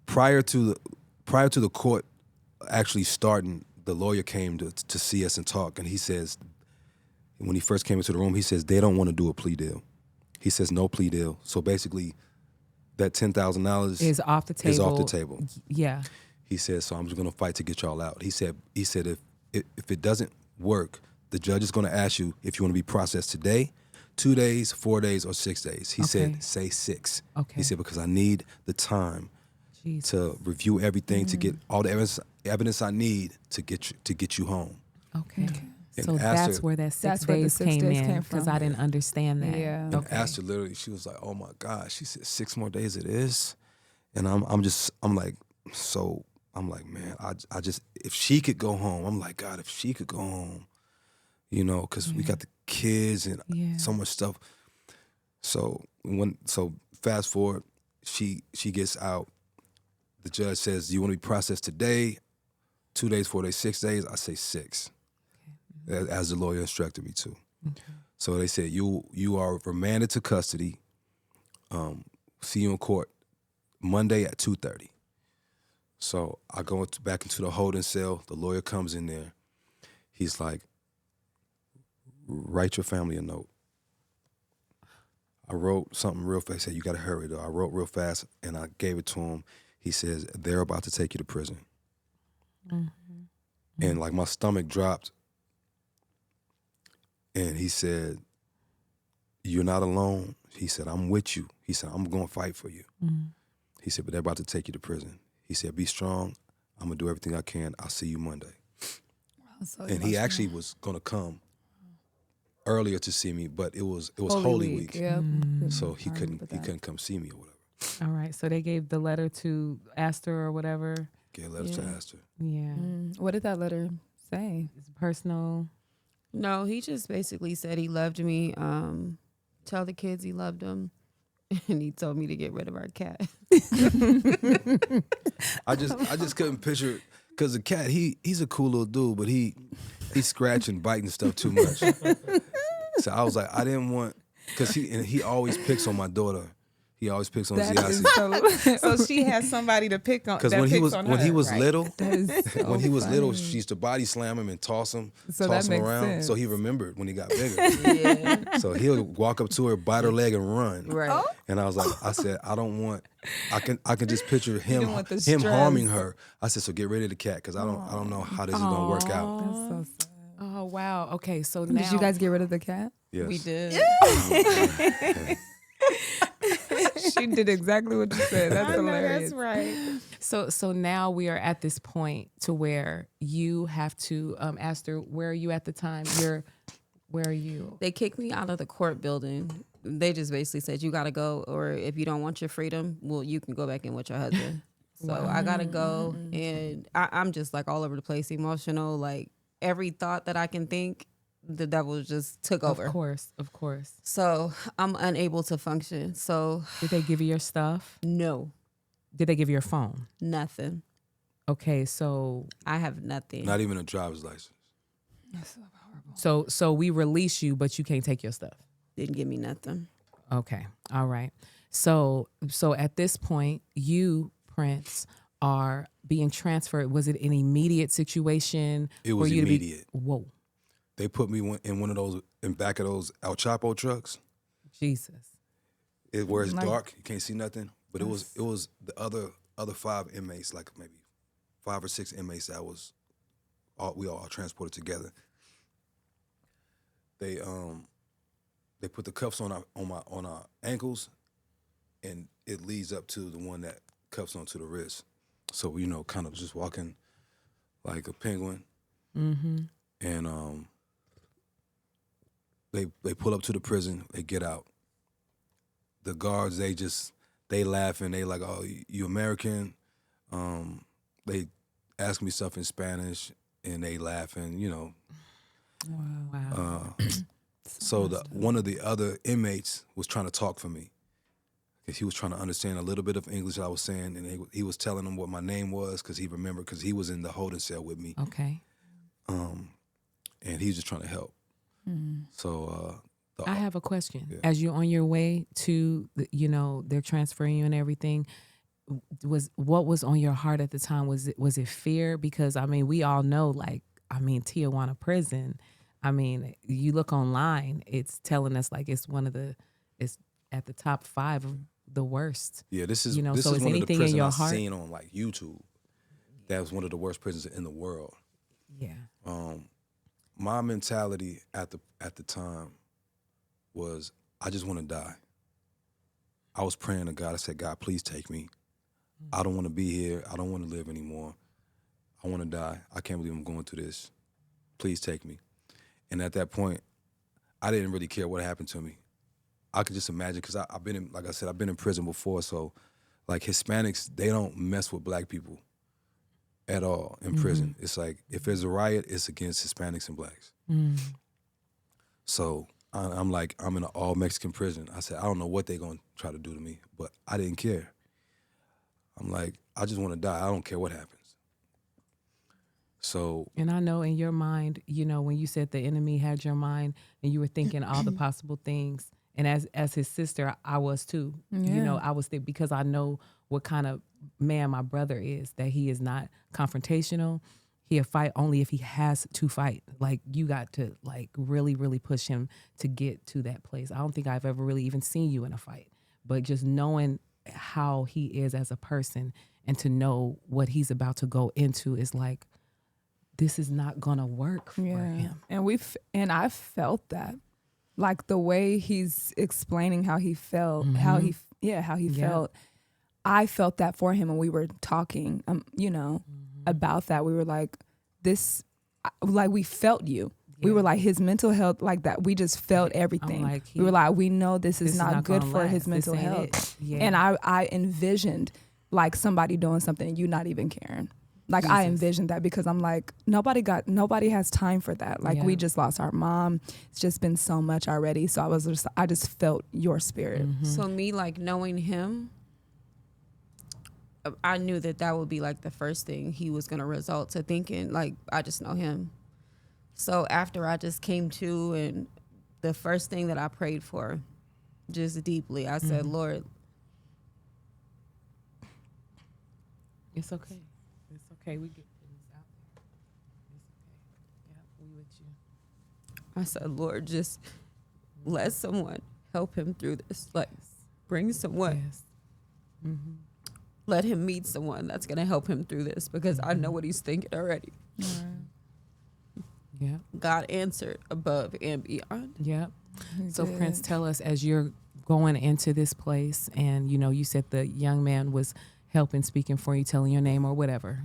prior to the court actually starting, the lawyer came to see us and talk, and he says, when he first came into the room, he says they don't want to do a plea deal. He says no plea deal. So basically, that $10,000 Is off the table. Is off the table. Yeah. He says, so I'm just going to fight to get y'all out. He said if it doesn't work, the judge is going to ask you if you want to be processed today, 2 days, 4 days, or 6 days. He Okay. said, say 6. Okay. He said, because I need the time Jesus. to review everything, to get all the evidence I need to get you home. Okay. And So asked that's her- where that 6 That's where the days 6 came days in came because from. I didn't understand that. Yeah. And Okay. asked her literally, she was like, oh my God. She said, 6 more days it is. And I'm like, man, I just, if she could go home, I'm like, God, if she could go home, because we got the kids and Yeah. so much stuff. So fast forward, she gets out. The judge says, do you want to be processed today, 2 days, 4 days, 6 days? I say 6, as the lawyer instructed me to. Okay. So they said, you are remanded to custody. See you in court Monday at 2:30. So I go back into the holding cell. The lawyer comes in there. He's like, write your family a note. I wrote something real fast. He said, you got to hurry, though. I wrote real fast, and I gave it to him. He says, they're about to take you to prison. And like my stomach dropped. And he said, you're not alone. He said, I'm with you. He said, I'm going to fight for you. He said, but they're about to take you to prison. He said, be strong. I'm going to do everything I can. I'll see you Monday. So And he actually was going to come earlier to see me, but it was Holy Week. Yep. So he I remember that. couldn't come see me or whatever. All right. So they gave the letter to Astor or whatever. Get letters to Astor. Yeah. What did that letter say? It's personal. No, he just basically said he loved me. Tell the kids he loved them. And he told me to get rid of our cat. I just couldn't picture, because the cat, he's a cool little dude, but he scratching, biting stuff too much. So I was like, I didn't want, because he always picks on my daughter. He always picks on That Ziasi. is so. So she has somebody to pick on. Because when he was little, That is so when he was little, funny. she used to body slam him and toss him So that him makes around. sense. So he remembered when he got bigger. Yeah. So he'll walk up to her, bite her leg, and run. Right. And I was like, I said, I don't want. I can just picture him don't want the him stress. harming her. I said, so get rid of the cat, because I don't know how this is gonna work out. That's so sad. Oh wow. Okay, so now Did you guys get rid of the cat? Yes. We did. She did exactly what you said. That's hilarious. right. So now we are at this point to where you have to Aster, where are you at the time? Where are you? They kicked me out of the court building. They just basically said, you got to go, or if you don't want your freedom, well, you can go back in with your husband. So I got to go. And I'm just like all over the place, emotional. Like every thought that I can think, the devil just took over. Of course. So I'm unable to function. So Did they give you your stuff? no, Did they give you your phone? nothing. Okay, so I have nothing. Not even a driver's license. so we release you, but you can't take your stuff. Didn't give me nothing. Okay. All right. So at this point, you, Prince, are being transferred. Was it an immediate situation? It for was you immediate. Whoa. They put me in one of those, in back of those El Chapo trucks. Jesus. Where it's Like- dark, you can't see nothing. But it was the other 5 inmates, like maybe 5 or 6 inmates that we all transported together. They put the cuffs on our ankles, and it leads up to the one that cuffs onto the wrist. So kind of just walking like a penguin. Mm-hmm. And they pull up to the prison. They get out. The guards, they laughing. They like, oh, you American? They ask me stuff in Spanish, and they laughing. Wow. So one of the other inmates was trying to talk for me. He was trying to understand a little bit of English I was saying, and he was telling him what my name was because he remembered, because he was in the holding cell with me. Okay. And he was just trying to help. So I have a question. Yeah. As you're on your way to, they're transferring you and everything, what was on your heart at the time? Was it fear? Because we all know, Tijuana prison. You look online, it's telling us like it's at the top 5 of the worst. yeah, this is so this is is one of the anything in prisons your I've heart? seen on like YouTube. That was one of the worst prisons in the world. Yeah. My mentality at the time was, I just want to die. I was praying to God. I said, God, please take me. I don't want to be here. I don't want to live anymore. I want to die. I can't believe I'm going through this. Please take me. And at that point, I didn't really care what happened to me. I could just imagine, because I've been in, like I said, I've been in prison before. So like Hispanics, they don't mess with black people at all in prison. It's like, if there's a riot, it's against Hispanics and blacks. So I'm like, I'm in an all Mexican prison. I said, I don't know what they're going to try to do to me, but I didn't care. I'm like, I just want to die. I don't care what happens. So, And I know in your mind, when you said the enemy had your mind and you were thinking all the possible things. And as his sister, I was too. Yeah. I was thinking, because I know what kind of man my brother is, that he is not confrontational. He'll fight only if he has to fight. Like, you got to like really, really push him to get to that place. I don't think I've ever really even seen you in a fight, but just knowing how he is as a person and to know what he's about to go into is like, this is not gonna work for him. And I felt that, like the way he's explaining how he felt, how he felt. I felt that for him when we were talking, about that. We were like, like we felt you. We were like, his mental health, like that. We just felt everything. like, we were like, we know this is not good gonna for last. his mental This ain't health. it. Yeah. And I envisioned like somebody doing something and you not even caring. Like I envisioned that, because I'm like, nobody has time for that. Like we just lost our mom. It's just been so much already. So I just felt your spirit. So me, like, knowing him, I knew that would be like the first thing he was going to result to thinking, like, I just know him. So after I just came to, and the first thing that I prayed for, just deeply, I said, Lord. It's okay. It's okay. We get things out there. It's okay. Yeah, we with you. I said, Lord, just let someone help him through this. Like, bring someone. Yes. Let him meet someone that's going to help him through this, because I know what he's thinking already. Yeah. God answered above and beyond. Yep. So did. Prince, tell us, as you're going into this place, and you said the young man was helping, speaking for you, telling your name or whatever.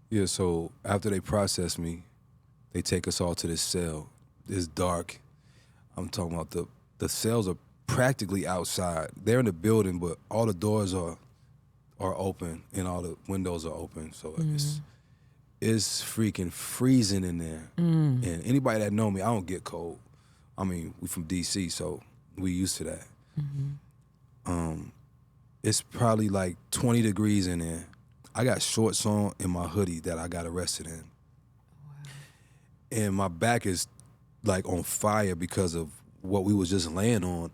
Yeah, so after they process me, they take us all to this cell. It's dark. I'm talking about the cells are practically outside. They're in the building, but all the doors are open and all the windows are open. So it's freaking freezing in there. And anybody that know me, I don't get cold. I mean, we from DC, so we used to that. It's probably like 20 degrees in there. I got shorts on and my hoodie that I got arrested in. And my back is like on fire because of what we was just laying on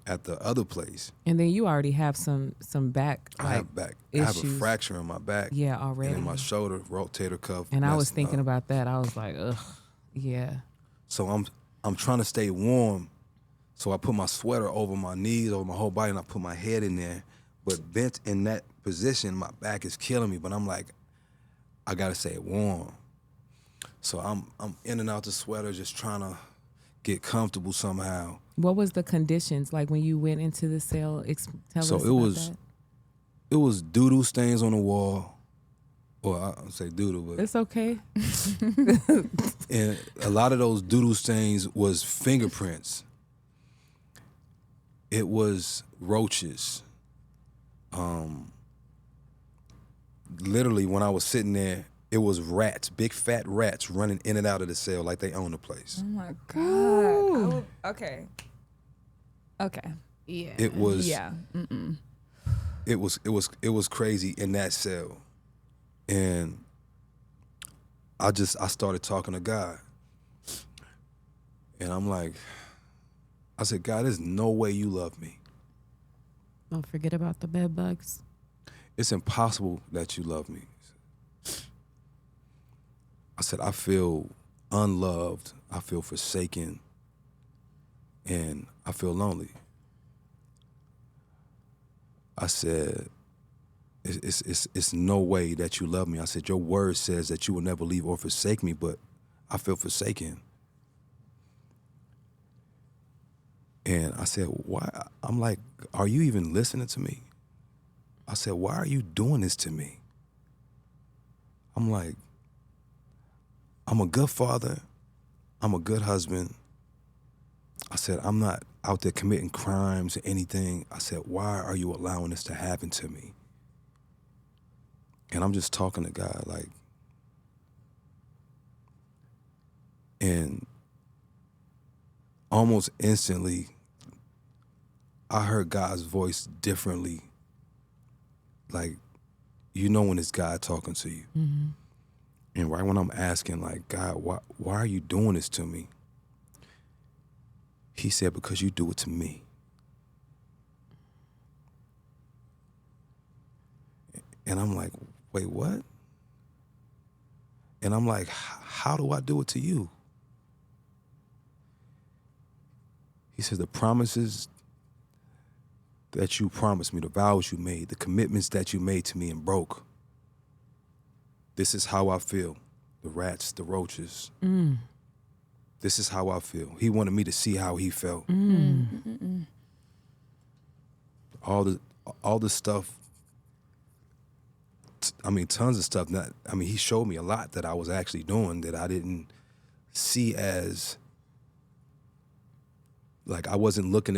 at the other place. And then you already have some back. I have a issues. fracture in my back. Yeah, already. And in my shoulder, rotator cuff. And I was messed thinking up. about that. I was like, ugh, yeah. So I'm trying to stay warm. So I put my sweater over my knees, over my whole body, and I put my head in there. But bent in that position, my back is killing me. But I'm like, I gotta stay warm. So I'm in and out the sweater, just trying to get comfortable somehow. What was the conditions like when you went into the cell? Tell So us it about was- that. It was doo-doo stains on the wall. Or I say doo-doo, but It's okay. and a lot of those doo-doo stains was fingerprints. It was roaches. Literally, when I was sitting there, it was rats, big fat rats running in and out of the cell like they own the place. Oh my God. Okay. Okay. Yeah. It was Yeah. Mm-mm. it was crazy in that cell. And I started talking to God. And I'm like, I said, God, there's no way you love me. Don't forget about the bed bugs. It's impossible that you love me. I said, I feel unloved, I feel forsaken, and I feel lonely. I said, it's no way that you love me. I said, your word says that you will never leave or forsake me, but I feel forsaken. And I said, why? I'm like, are you even listening to me? I said, why are you doing this to me? I'm like, I'm a good father. I'm a good husband. I said, I'm not out there committing crimes or anything. I said, why are you allowing this to happen to me? And I'm just talking to God, like, and almost instantly, I heard God's voice differently. Like, when it's God talking to you. Mm-hmm. And right when I'm asking, like, God, why are you doing this to me? He said, because you do it to me. And I'm like, wait, what? And I'm like, how do I do it to you? He says, the promises that you promised me, the vows you made, the commitments that you made to me and broke. This is how I feel. The rats, the roaches. This is how I feel. He wanted me to see how he felt. All the stuff, tons of stuff. He showed me a lot that I was actually doing that I didn't see as, like, I wasn't looking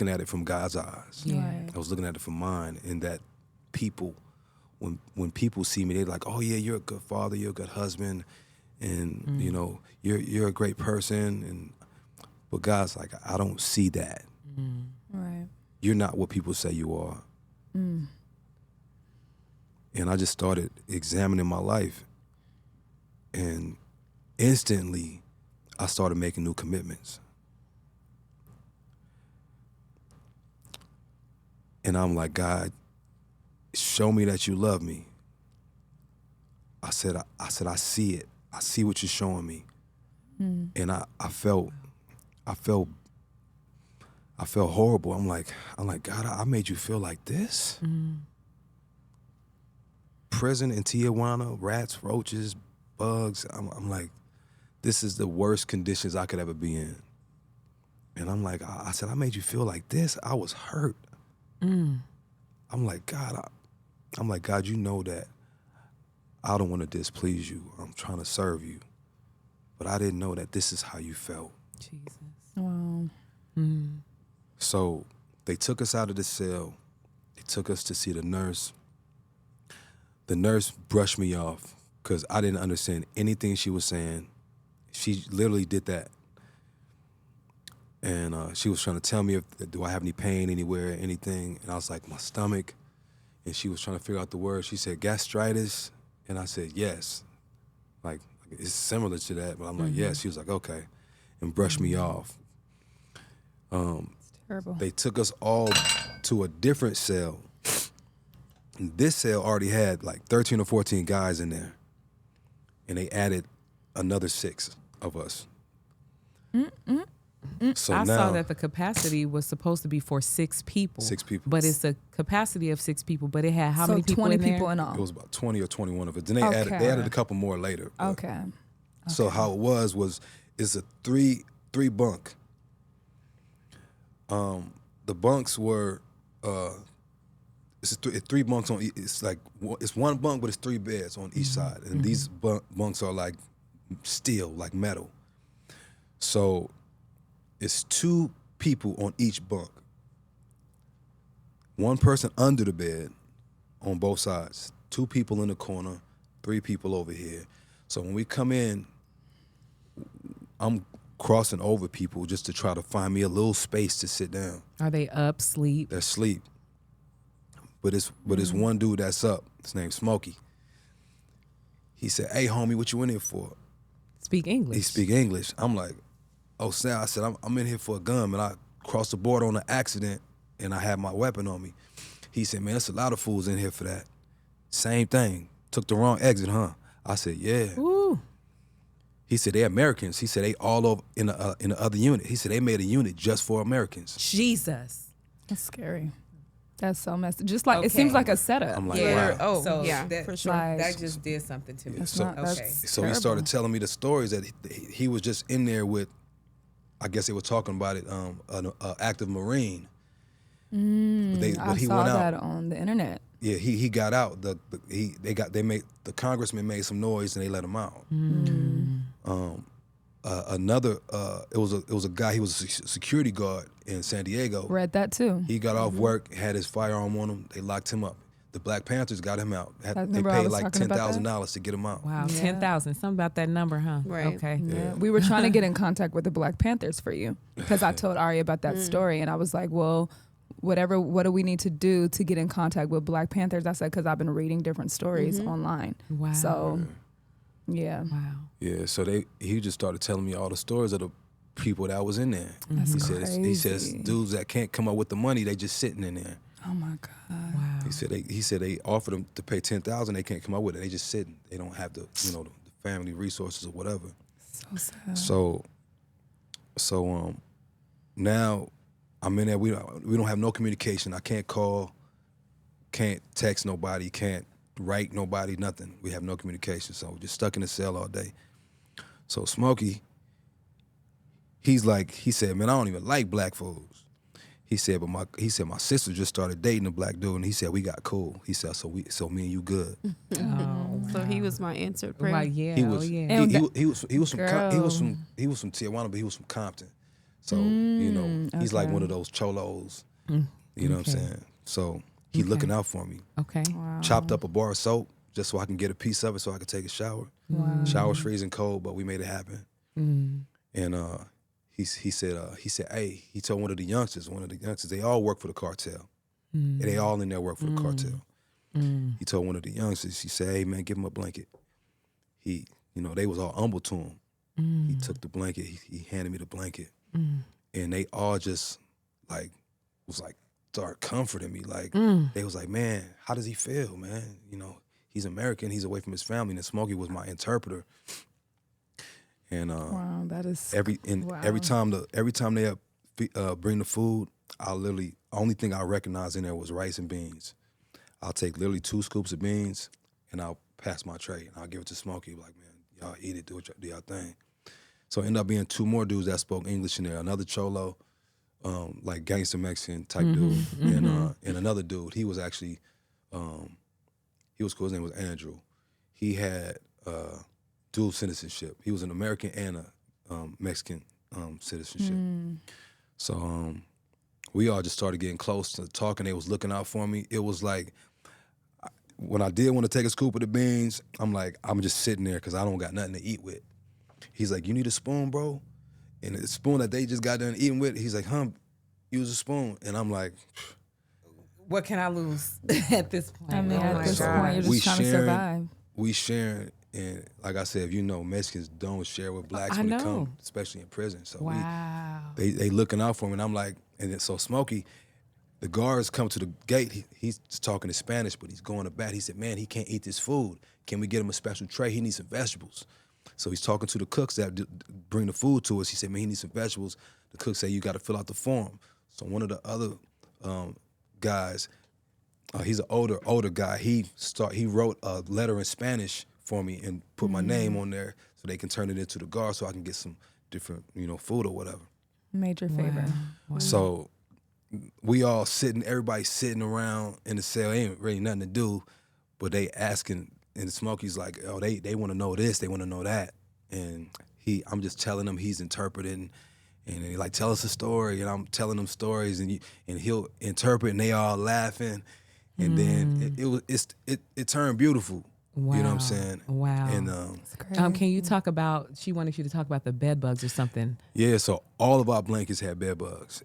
at it from God's eyes. Yeah. Right. I was looking at it from mine, and that people, when people see me, they're like, oh yeah, you're a good father, you're a good husband, and you're a great person, but God's like, I don't see that. Right. You're not what people say you are. And I just started examining my life, and instantly I started making new commitments. And I'm like, God, show me that you love me. I said, I see it. I see what you're showing me. And I felt horrible. I'm like, God, I made you feel like this? Prison in Tijuana, rats, roaches, bugs. I'm like, this is the worst conditions I could ever be in. And I'm like, I said, I made you feel like this? I was hurt. I'm like, God, God, you know that I don't want to displease you. I'm trying to serve you. But I didn't know that this is how you felt. Jesus. Wow. So they took us out of the cell. They took us to see the nurse. The nurse brushed me off because I didn't understand anything she was saying. She literally did that. And she was trying to tell me, do I have any pain anywhere, anything? And I was like, my stomach. And she was trying to figure out the word. She said, gastritis. And I said, yes. Like, it's similar to that, but I'm like, yes. She was like, okay. And brushed me off. Terrible. They took us all to a different cell. And this cell already had like 13 or 14 guys in there. And they added another 6 of us. So I now, saw that the capacity was supposed to be for 6 people. 6 people. But it's a capacity of 6 people, but it had how so many people 20 in there? people in it all. was about 20 or 21 of it. Then they Okay. added a couple more later. but- Okay. So how it was it's a three bunk. The bunks were it's 3 bunks on. It's like it's 1 bunk, but it's 3 beds on each side, and these bunks are like steel, like metal. So it's 2 people on each bunk. 1 person under the bed on both sides. 2 people in the corner. 3 people over here. So when we come in, I'm crossing over people just to try to find me a little space to sit down. Are they up, sleep? They're asleep. But it's one dude that's up. His name's Smokey. He said, hey, homie, what you in here for? Speak English. He speak English. I'm like, oh, Sam, I said, I'm in here for a gun, man. I crossed the border on an accident, and I had my weapon on me. He said, man, there's a lot of fools in here for that. Same thing. Took the wrong exit, huh? I said, yeah. Ooh. He said, they're Americans. He said, they all over in the other unit. He said, they made a unit just for Americans. Jesus. That's scary. That's so messed. Just like it Okay. seems like a setup. I'm like, Yeah. wow. Oh, So yeah, that, for sure. Like- that just did something to me. That's So- not, Okay. that's So he started terrible. telling me the stories that he was just in there with, I guess they were talking about it, an active Marine. I He saw went out. that on the internet. Yeah, he got out. The congressman made some noise and they let him out. It was a guy. He was a security guard in San Diego. Read that too. He got off work, had his firearm on him. They locked him up. The Black Panthers got him out. They remember I paid was like talking about that? $10,000 to get him out. Wow, Yeah. 10,000. Something about that number, huh? Right. Okay. Yeah. We were trying to get in contact with the Black Panthers for you because I told Ari about that story and I was like, well, what do we need to do to get in contact with Black Panthers? I said, because I've been reading different stories online. Wow. So, yeah. Wow. Yeah, so he just started telling me all the stories of the people that was in there. That's he says crazy. dudes that can't come up with the money, they just sitting in there. Oh my God. Wow. He said they offered them to pay $10,000, they can't come up with it. They just sitting. They don't have the the family resources or whatever. So sad. So now I'm in there. We don't have no communication. I can't call, can't text nobody, can't write nobody, nothing. We have no communication. So we're just stuck in the cell all day. So Smokey, he said, man, I don't even like black fools. He said, my sister just started dating a black dude, and he said we got cool. He said, so me and you good. Oh, So he was my answered prayer. Like, yeah. He Oh, was yeah. And he was from Girl. he was from Tijuana, but he was from Compton. So he's like okay. one of those cholos. You know what I'm saying? So he looking out for me. Okay. Wow. Chopped up a bar of soap just so I can get a piece of it so I could take a shower. Wow. Shower's freezing cold, but we made it happen. Mm. And he said, hey, he told one of the youngsters, they all work for the cartel. And they all in there work for the cartel. He told one of the youngsters, he said, hey man, give him a blanket. He, they was all humble to him. He took the blanket, he handed me the blanket. And they all just started comforting me. They was like, man, how does he feel, man? He's American, he's away from his family, and Smokey was my interpreter. And Wow, that is every time they bring the food, only thing I recognize in there was rice and beans. I'll take literally 2 scoops of beans and I'll pass my tray and I'll give it to Smokey, like, man, y'all eat it, do y'all thing. So it ended up being 2 more dudes that spoke English in there. Another cholo, like gangster Mexican type dude, and another dude. He was actually, he was cool. His name was Andrew. He had dual citizenship. He was an American and a Mexican citizenship. So we all just started getting close to talking. They was looking out for me. It was like, when I did want to take a scoop of the beans, I'm like, I'm just sitting there because I don't got nothing to eat with. He's like, you need a spoon, bro? And the spoon that they just got done eating with, he's like, use a spoon. And I'm like, What can I lose at this point? I mean, Oh at my this God. point, you're just trying to survive. We sharing, and like I said, if you know, Mexicans don't share with blacks I when know. it comes, especially in prison. So Wow. they looking out for me, and I'm like, and then, so Smokey, the guards come to the gate. He's talking in Spanish, but he's going to bat. He said, man, he can't eat this food. Can we get him a special tray? He needs some vegetables. So he's talking to the cooks that bring the food to us. He said, man, he needs some vegetables. The cook said, you got to fill out the form. So one of the other guys, he's an older guy. He wrote a letter in Spanish for me and put my name on there so they can turn it into the guard so I can get some different, food or whatever. Major favor. Wow. So we all everybody sitting around in the cell. Ain't really nothing to do, but they asking, and Smokey's like, oh, they want to know this, they want to know that. And I'm just telling them, he's interpreting, and he like, tell us a story, and I'm telling them stories, and he'll interpret, and they all laughing. And then it turned beautiful. Wow. You know what I'm saying? Wow. And It's crazy. can you talk about? She wanted you to talk about the bed bugs or something. yeah, so all of our blankets had bed bugs.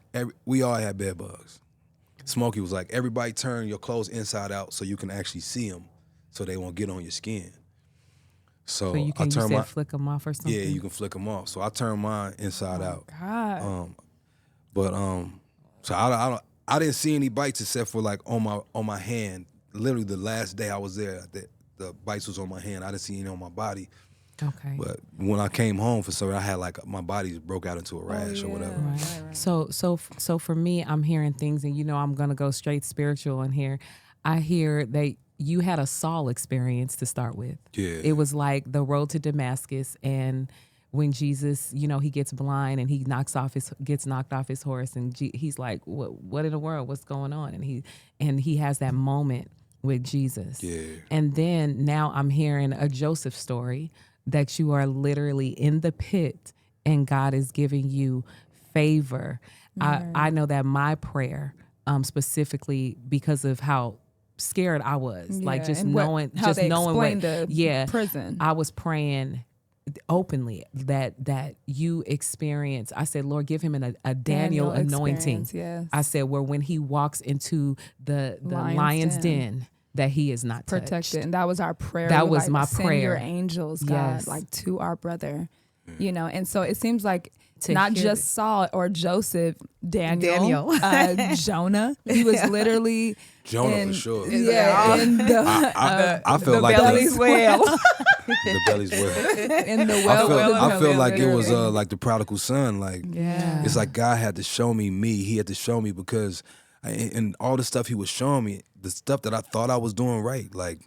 We all had bed bugs. Smokey was like, everybody turn your clothes inside out so you can actually see them, so they won't get on your skin. So You I turned my flick them off or something. yeah, you can flick them off. So I turned mine inside out. God. But so I didn't see any bites except for like on my hand. Literally the last day I was there, the bites was on my hand. I didn't see any on my body. Okay. But when I came home for some, I had like my body broke out into a rash or whatever. Right. So for me, I'm hearing things, and I'm gonna go straight spiritual in here. I hear that you had a Saul experience to start with. Yeah. It was like the road to Damascus, and when Jesus, he gets blind and he gets knocked off his horse, and he's like, "What in the world? What's going on?" And he has that moment with Jesus. Yeah. And then now I'm hearing a Joseph story that you are literally in the pit and God is giving you favor. I know that my prayer, specifically because of how scared I was, like just and knowing, how just they knowing explained what, the prison. I was praying openly that you experience. I said, Lord, give him a Daniel anointing. experience, yes. I said, where when he walks into the lion's den, that he is not protected. touched. And that was our prayer. That We, was my send prayer. your angels, God, Yes. like to our brother. And so it seems like To not hear just it. Saul or Joseph, Daniel. Jonah. He was literally Jonah in, for sure. Yeah, in the I feel like belly's whale. the belly's whale. In the well. I feel like it was like the prodigal son. Like Yeah. it's like God had to show me. He had to show me because, and all the stuff he was showing me, the stuff that I thought I was doing right, like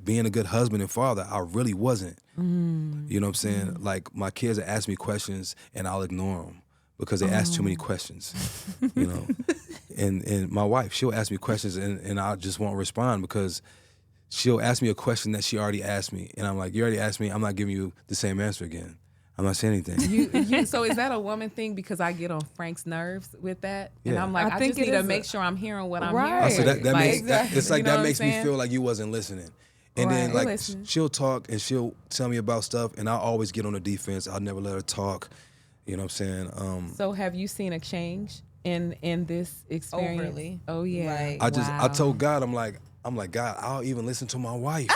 being a good husband and father, I really wasn't. You know what I'm saying? Like my kids will ask me questions and I'll ignore them because they ask too many questions. And my wife, she'll ask me questions and I just won't respond because she'll ask me a question that she already asked me, and I'm like, you already asked me, I'm not giving you the same answer again. I'm not saying anything. So is that a woman thing? Because I get on Frank's nerves with that, and Yeah. I'm like, I I think just it need to is make sure I'm hearing what I'm Right. hearing. So that Like, makes exactly. it's like You know that what makes I'm me saying? feel like you wasn't listening. And then Right. like Listen. she'll talk and she'll tell me about stuff, and I'll always get on the defense. I'll never let her talk. You know what I'm saying? So have you seen a change in this experience? Overly. Oh yeah. Like- I told God, I'm like God, I'll even listen to my wife.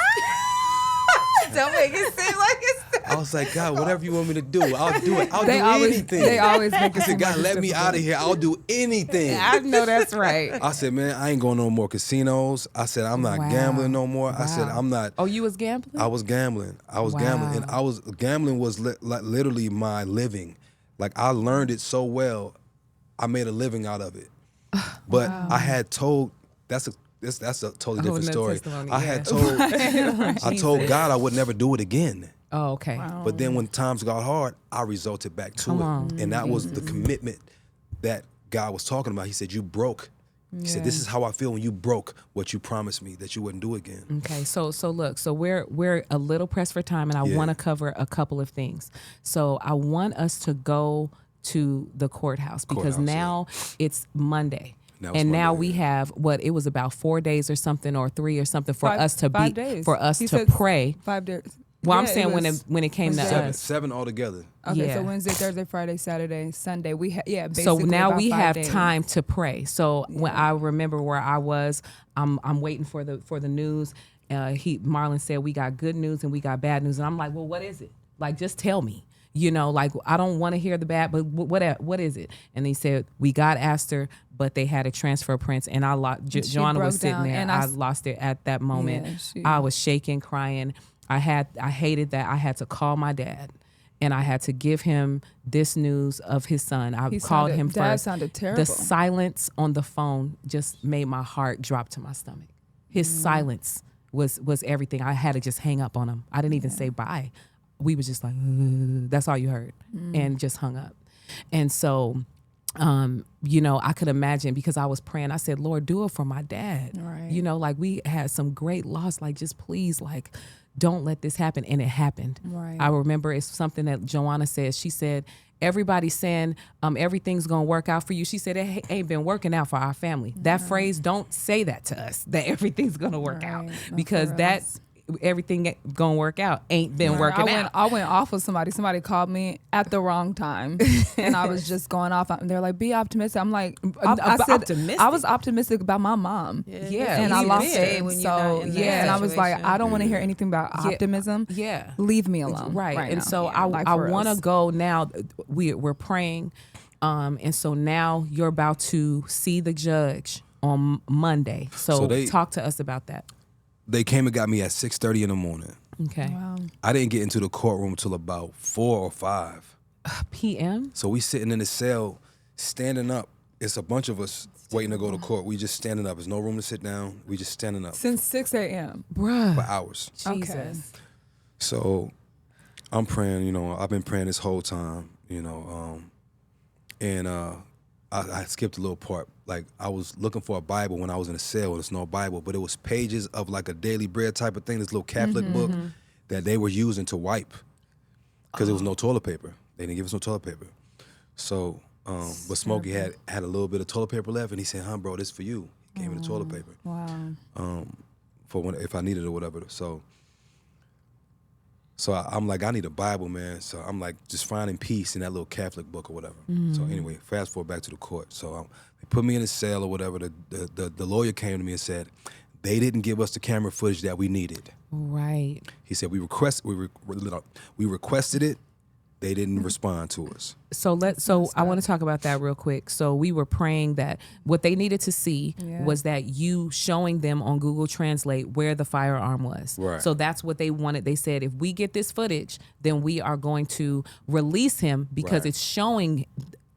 Don't make it seem like it's. I was like, God, whatever you want me to do, I'll do it. I'll They do always anything. they always make I it said, seem God, like it's let me difficult. out of here. I'll do anything. I know that's right. I said, man, I ain't going no more casinos. I said, I'm not Wow. gambling no more. I said, Wow. I'm not. Oh, you was gambling? I was gambling. Wow. And gambling was like literally my living. Like I learned it so well, I made a living out of it. But I had told that's a totally different another story. testimony, I yeah. had told I told God I would never do it again. Oh, okay. Wow. But then when times got hard, I resulted back to Come it. on. And that was the commitment that God was talking about. He said, you broke. He said, this is how I feel when you broke what you promised me that you wouldn't do again. Okay, so look, so we're a little pressed for time, and I want to cover a couple of things. So I want us to go to the courthouse because now it's Monday. Now we have it was about 4 days or something, or 3 or something for us to be 5 days. for us He to said pray. 5 days. Well, I'm Yeah, saying it when it came to Seven, us. 7 altogether. Okay, Yeah. so Wednesday, Thursday, Friday, Saturday, Sunday. Basically So now about we 5 have days. time to pray. So when I remember where I was, I'm waiting for the news. Marlon said we got good news and we got bad news, and I'm like, well, what is it? Like, just tell me. Like I don't want to hear the bad, but what is it? And he said we got Aster, but they had a transfer Prince, and I lost. Joanna was sitting there, and I lost it at that moment. I was shaking, crying. I hated that I had to call my dad, and I had to give him this news of his son. I called him first. Dad sounded terrible. The silence on the phone just made my heart drop to my stomach. His silence was everything. I had to just hang up on him. I didn't even say bye. We was just like, that's all you heard, and just hung up. And so, I could imagine, because I was praying, I said, Lord, do it for my dad. Right. Like we had some great loss, like just please, like, don't let this happen. And it happened. Right. I remember it's something that Joanna said. She said, everybody's saying everything's going to work out for you. She said, it ain't been working out for our family. That phrase, don't say that to us, that everything's going to work out, because that's everything gonna work out ain't been working out. I went off with somebody. Somebody called me at the wrong time, and I was just going off. And they're like, "Be optimistic." I'm like, I said, optimistic. I was optimistic about my mom. Yeah, and I lost it. When So and I was like, I don't want to hear anything about optimism. Yeah, leave me alone. Right. And now. so I want to go now. We're praying, and so now you're about to see the judge on Monday. So talk to us about that. They came and got me at 6:30 in the morning. Okay. Wow. I didn't get into the courtroom until about 4 or 5 p.m. So we sitting in the cell, standing up. It's a bunch of us waiting to go to court. We just standing up. There's no room to sit down. We just standing up Since 6 a.m. Bruh. for hours. Jesus. Okay. So I'm praying. I've been praying this whole time. And I skipped a little part. Like, I was looking for a Bible when I was in a cell, and there's no Bible, but it was pages of like a daily bread type of thing, this little Catholic book that they were using to wipe, because there was no toilet paper. They didn't give us no toilet paper. So, but Smokey had a little bit of toilet paper left, and he said, bro, this is for you. He gave me the toilet paper. Wow. For if I needed it or whatever. So I'm like, I need a Bible, man. So I'm like just finding peace in that little Catholic book or whatever. So anyway, fast forward back to the court. So they put me in a cell or whatever. The lawyer came to me and said, they didn't give us the camera footage that we needed. Right. He said, we requested it. They didn't respond to us. So I want to talk about that real quick. So we were praying that what they needed to see was that you showing them on Google Translate where the firearm was. Right. So that's what they wanted. They said, if we get this footage, then we are going to release him, because it's showing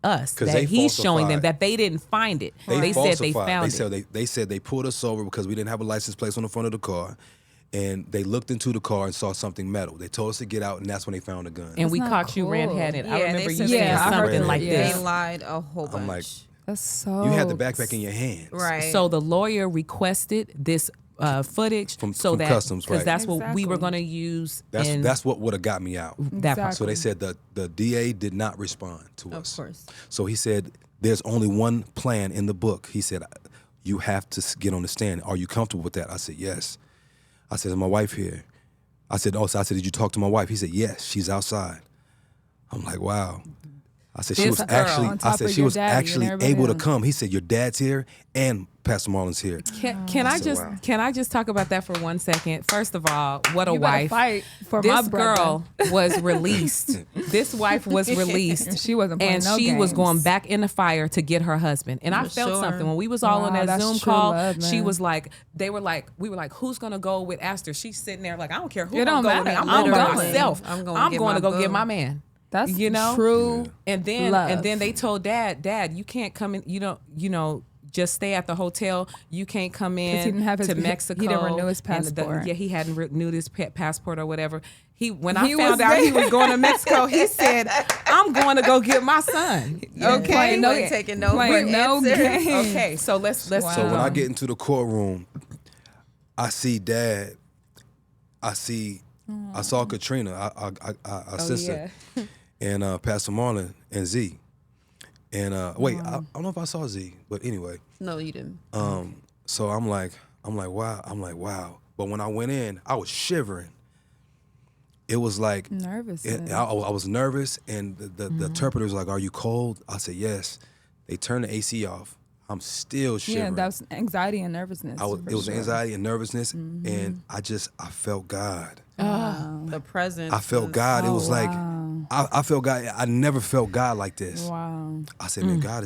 us that he's showing them that they didn't find it. They said they found it. They said they pulled us over because we didn't have a license plate on the front of the car. And they looked into the car and saw something metal. They told us to get out, and that's when they found the gun. And we caught you red-handed. I remember you saying something like this. They lied a whole bunch. I'm like, that's so. you had the backpack in your hands. Right. So the lawyer requested this footage from that customs, because right. that's what we were going to use. That's what would have got me out. That part. So they said the DA did not respond to us. Of course. So he said, there's only one plan in the book. He said, you have to get on the stand. Are you comfortable with that? I said, yes. I said, is my wife here? I said, did you talk to my wife? He said, yes, she's outside. I'm like, wow. I said, she was actually able to come. He said, your dad's here and Pastor Marlon's here. Can I just talk about that for 1 second? First of all, what a You wife. fight for This my brother. girl was released. This wife was released. And she wasn't playing and no she was games. going back in the fire to get her husband. And I felt sure. something when we was all on Wow, that that's Zoom true call. love, She man. was like, we were like, who's gonna go with Aster? She's sitting there like, I don't care who It gonna don't go with me. matter. I'm going by Literally. myself. I'm going to go get my man. That's you know? true. And then love. and then they told Dad, you can't come in. You just stay at the hotel. You can't come 'Cause in he didn't have his- to he Mexico. didn't renew his And passport. he hadn't renewed his passport or whatever. When He I found was out he there. was going to Mexico, he said, "I'm going to go get my son." Okay, Playing no, ain't taking no playing for no answers. game. okay. So let's. So when I get into the courtroom, I see Dad. I saw Katrina, our sister, and Pastor Marlon and Z. And wait, I don't know if I saw Z, but anyway. No, you didn't. So I'm like, wow. But when I went in, I was shivering. It was like Nervous. I was nervous, and the interpreter was like, "Are you cold?" I said, "Yes." They turned the AC off. I'm still shivering. Yeah, that was anxiety and nervousness. It was anxiety and nervousness, and I felt God. The presence. I felt God. It was like wow. I felt God. I never felt God like this. Wow. I said, man, God,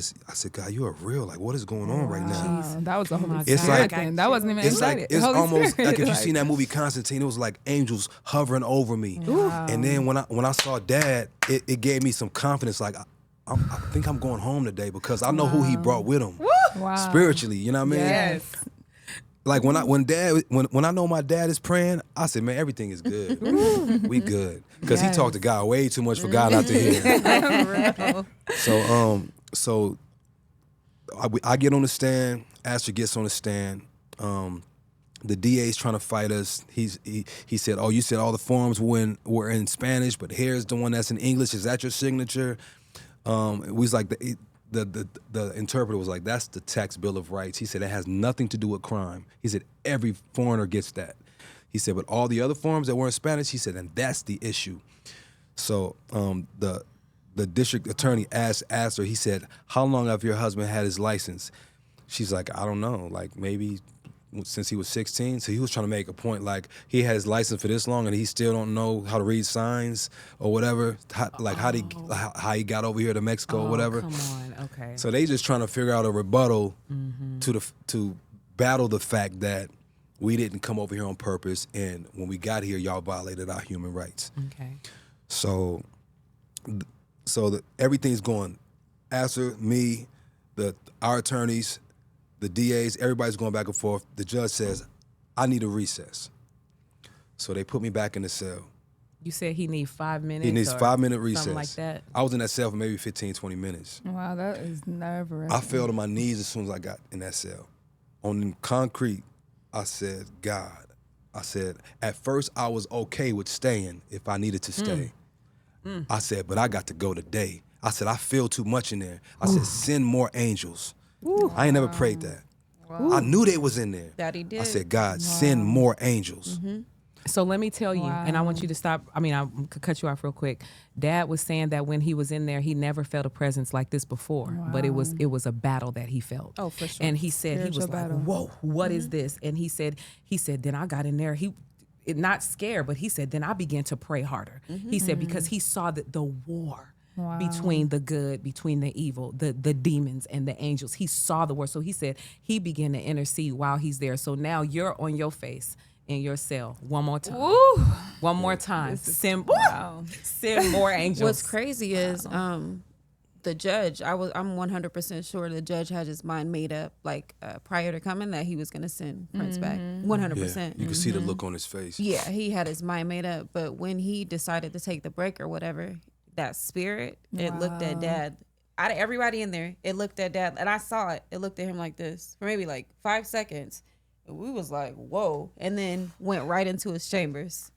you are real. Like, what is going on right now? Wow. That was the Holy my Spirit. It's like- then. That wasn't even It's anxiety. like it's Holy almost Spirit. like if you seen that movie Constantine, it was like angels hovering over me. And then when I saw Dad, it gave me some confidence. Like I think I'm going home today because I know who He brought with Him Wow. spiritually. You know what I mean? Yes. Like when I know my dad is praying, I said, man, everything is good. We good. Because he talked to God way too much for God not to hear. So I get on the stand. Astor gets on the stand. The DA's trying to fight us. He said, "Oh, you said all the forms were in Spanish, but here's the one that's in English. Is that your signature?" We was like the interpreter was like, "That's the tax bill of rights." He said it has nothing to do with crime. He said every foreigner gets that. He said, but all the other forms that were in Spanish, he said, and that's the issue. So the district attorney asked her. He said, "How long have your husband had his license?" She's like, "I don't know, like maybe since he was 16. So he was trying to make a point, like he had his license for this long and he still don't know how to read signs or whatever, how he got over here to Mexico or whatever. Come on, okay. So they just trying to figure out a rebuttal to battle the fact that we didn't come over here on purpose, and when we got here, y'all violated our human rights. Okay. So everything's going. Astor, me, our attorneys, the DAs, everybody's going back and forth. The judge says, "I need a recess." So they put me back in the cell. You said he needs 5 minutes. He needs or 5-minute recess. Something like that. I was in that cell for maybe 15, 20 minutes. Wow, that is never. I fell to my knees as soon as I got in that cell. On the concrete, I said, "God." I said, at first I was okay with staying if I needed to stay. I said, but I got to go today. I said, I feel too much in there. I said, send more angels. I ain't never prayed that. I knew they was in there. That he did. I said, God, send more angels. So let me tell you, and I want you to stop. I mean, I could cut you off real quick. Dad was saying that when he was in there, he never felt a presence like this before. But it was a battle that he felt. Oh, for sure. And he said he was Spiritual like, battle. "Whoa, what is this?" And he said then I got in there. Not scared, but he said then I began to pray harder. He said because he saw the war. Between the good, between the evil, the demons and the angels. He saw the war. So he said he began to intercede while he's there. So now you're on your face in your cell one more time. One more time. Send more angels. What's crazy is the judge. I'm 100% sure the judge had his mind made up, like prior to coming, that he was going to send Prince back. 100%. Yeah, you could see the look on his face. Yeah, he had his mind made up. But when he decided to take the break or whatever, that spirit, it looked at Dad. Out of everybody in there, it looked at Dad, and I saw it. It looked at him like this for maybe like 5 seconds. And we was like, whoa, and then went right into his chambers.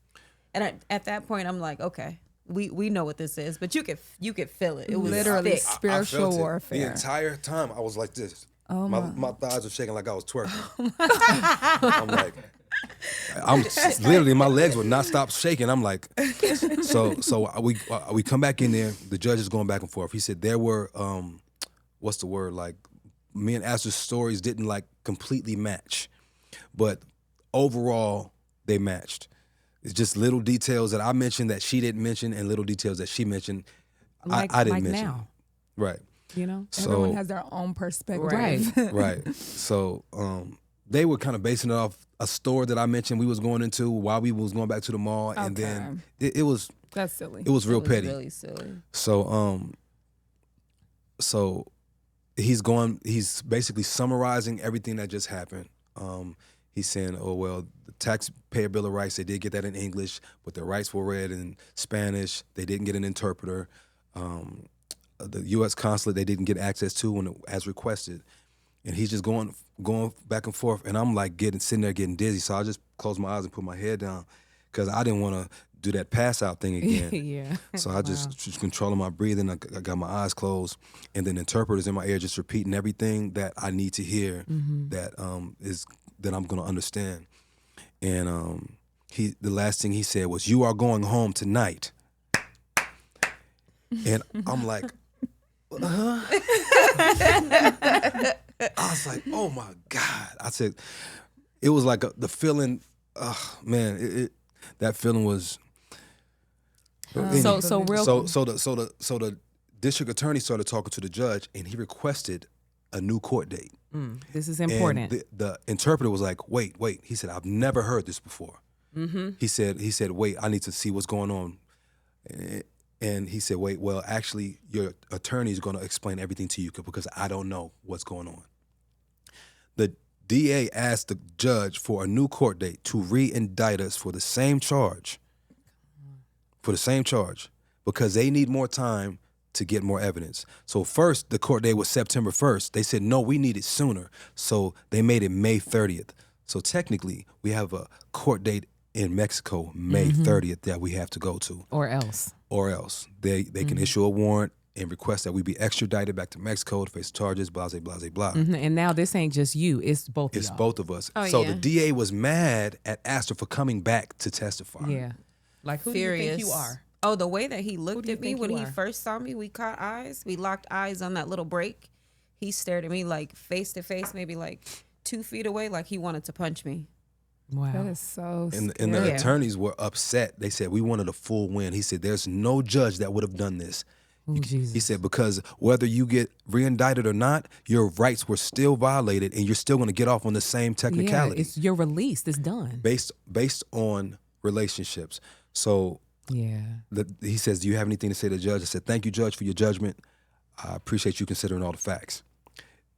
And at that point, I'm like, okay, we know what this is, but you could feel it. It was Literally thick. spiritual I felt it. warfare. The entire time I was like this. Oh my thighs were shaking like I was twerking. I'm like, literally my legs would not stop shaking. I'm like, so we come back in there. The judge is going back and forth. He said there were what's the word, like me and Astor's stories didn't like completely match, but overall they matched. It's just little details that I mentioned that she didn't mention, and little details that she mentioned I didn't mention. Now, right. you know. Everyone has their own perspective. Right. Right. So they were kind of basing it off a store that I mentioned we was going into while we was going back to the mall, and then it was That's silly. it was real petty. Really silly. So he's basically summarizing everything that just happened. He's saying, oh, well, the taxpayer bill of rights, they did get that in English, but their rights were read in Spanish. They didn't get an interpreter. The U.S. consulate, they didn't get access to as requested. And he's just going back and forth, and I'm like sitting there getting dizzy. So I just closed my eyes and put my head down because I didn't want to do that pass out thing again. Yeah. So I just controlling my breathing. I got my eyes closed, and then interpreters in my ear just repeating everything that I need to hear that I'm gonna understand. And the last thing he said was, "You are going home tonight." And I'm like, I was like, oh my God. I said, it was like the feeling, man, that feeling was. So the district attorney started talking to the judge, and he requested a new court date. This is important. And the interpreter was like, wait. He said, I've never heard this before. He said, wait, I need to see what's going on. And he said, wait, well, actually, your attorney is going to explain everything to you because I don't know what's going on. The DA asked the judge for a new court date to re-indict us for the same charge. Because they need more time to get more evidence. So first, the court date was September 1st. They said, no, we need it sooner. So they made it May 30th. So technically, we have a court date in Mexico, May 30th, that we have to go to. Or else. They can issue a warrant and request that we be extradited back to Mexico to face charges, blah, blah, blah, blah. And now this ain't just you, it's both of It's y'all. both of us. Oh, so yeah. the DA was mad at Astor for coming back to testify. Yeah. Like, who Furious. do you think you are? Oh, the way that he do looked you at me think when you he are? first saw me, we caught eyes. We locked eyes on that little break. He stared at me like face to face, maybe like 2 feet away, like he wanted to punch me. Wow. That is so And scary. the Yeah. attorneys were upset. They said, we wanted a full win. He said, there's no judge that would have done this. Oh, Jesus. He said, because whether you get re-indicted or not, your rights were still violated and you're still going to get off on the same technicality. Yeah, you're released. It's done. based on relationships. So Yeah. he says, do you have anything to say to the judge? I said, thank you, Judge, for your judgment. I appreciate you considering all the facts.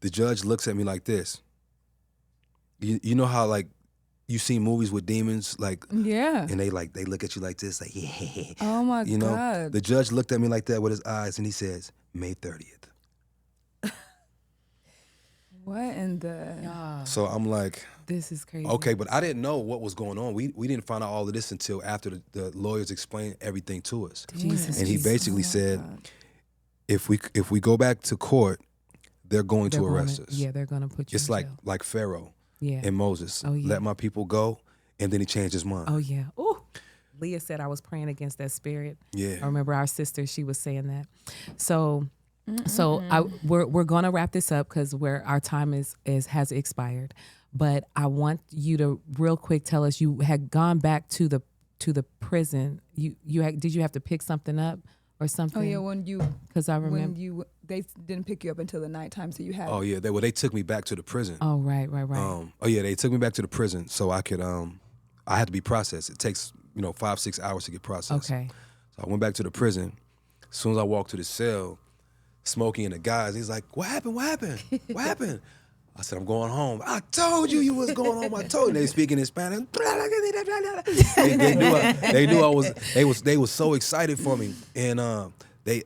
The judge looks at me like this. You know how, like, you see movies with demons, like, Yeah. and they look at you like this, like, yeah. Oh my You know, God. the judge looked at me like that with his eyes, and he says, May 30th. What in the? So I'm like, This is crazy. okay, but I didn't know what was going on. We didn't find out all of this until after the lawyers explained everything to us. Jesus. And he Jesus. basically Oh, said, God. if we go back to court, they're going They're to gonna- arrest us. Yeah, they're going to put you It's in like jail. Pharaoh Yeah. and Moses. Oh, yeah. Let my people go, and then he changed his mind. Oh, yeah. Oh, Leah said I was praying against that spirit. Yeah. I remember our sister, she was saying that. So we're going to wrap this up because our time has expired. But I want you to real quick tell us, you had gone back to the prison. Did you have to pick something up or something? Oh yeah, when you Because I remember. they didn't pick you up until the nighttime, so you had. Oh yeah, they took me back to the prison. Oh, right. They took me back to the prison so I could I had to be processed. It takes 5-6 hours to get processed. Okay. So I went back to the prison. As soon as I walked to the cell, Smokey and the guys, he's like, what happened? What happened? I said, I'm going home. I told you was going home. I told you. They speaking in Spanish. They knew I was. They was so excited for me. And they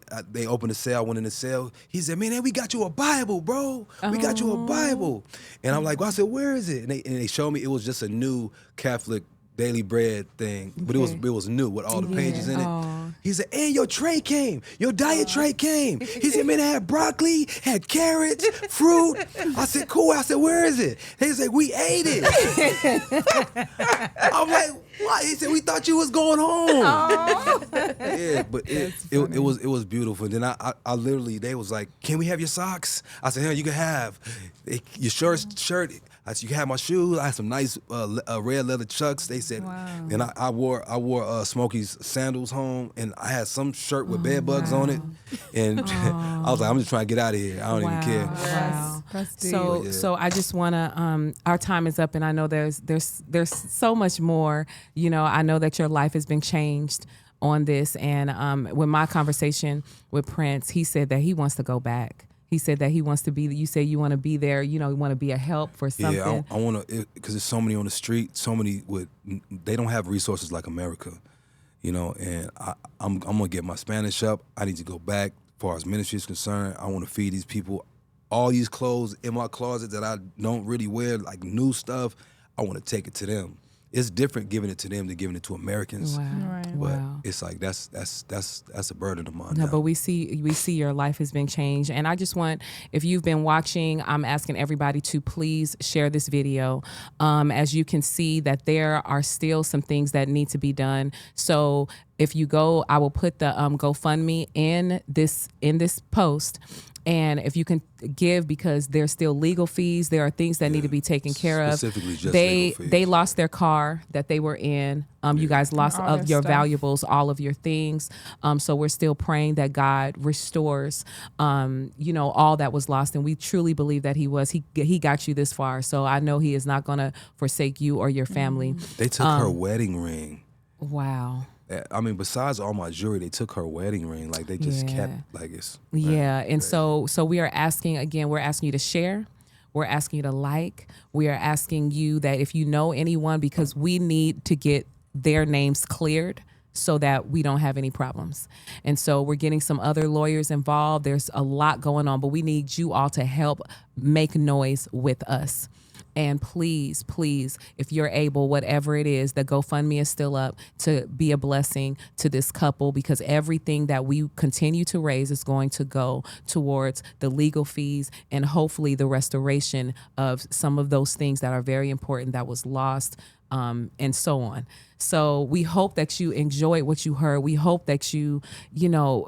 opened the cell. I went in the cell. He said, man, we got you a Bible, bro. We got you a Bible. And I'm like, well, I said, where is it? And they showed me it was just a new Catholic Daily Bread thing, but it was new with all the pages in it. Aw. He said, and your tray came. Your diet tray came. He said, man, it had broccoli, had carrots, fruit. I said, cool. I said, where is it? He said, we ate it. I'm like, what? He said, we thought you was going home. Yeah, but it was beautiful. And then I literally, they was like, can we have your socks? I said, hell, you can have your shirt. I said, you can have my shoes. I had some nice red leather Chucks. They said, Wow. and I wore Smokey's sandals home, and I had some shirt with bed bugs on it. And I was like, I'm just trying to get out of here. I don't even care. Wow. That's deep. Yeah. So I just want to. Our time is up, and I know there's so much more. I know that your life has been changed on this, and with my conversation with Prince, he said that he wants to go back. He said that he wants to be. You say you want to be there. You know, you want to be a help for something. Yeah, I want to, because there's so many on the street. So many they don't have resources like America, you know. And I'm gonna get my Spanish up. I need to go back. As far as ministry is concerned, I want to feed these people. All these clothes in my closet that I don't really wear, like new stuff, I want to take it to them. It's different giving it to them than giving it to Americans. Wow. Right. But Wow. it's like that's a burden of mine. No, now. but we see your life has been changed, and I just want, if you've been watching, I'm asking everybody to please share this video. As you can see, that there are still some things that need to be done. So if you go, I will put the GoFundMe in this post. And if you can give, because there's still legal fees, there are things that need to be taken care of. Specifically just they legal fees. they lost their car that they were in. You guys lost All of their your stuff. valuables, all of your things. So we're still praying that God restores, you know, all that was lost. And we truly believe that he got you this far. So I know he is not going to forsake you or your family. They took her wedding ring. Wow. I mean, besides all my jewelry, they took her wedding ring. Like they just Yeah. kept like it's. Yeah, and so we are asking again. We're asking you to share. We're asking you to like. We are asking you that if you know anyone, because we need to get their names cleared so that we don't have any problems. And so we're getting some other lawyers involved. There's a lot going on, but we need you all to help make noise with us. And please, please, if you're able, whatever it is, the GoFundMe is still up, to be a blessing to this couple, because everything that we continue to raise is going to go towards the legal fees and hopefully the restoration of some of those things that are very important that was lost, and so on. So we hope that you enjoyed what you heard. We hope that you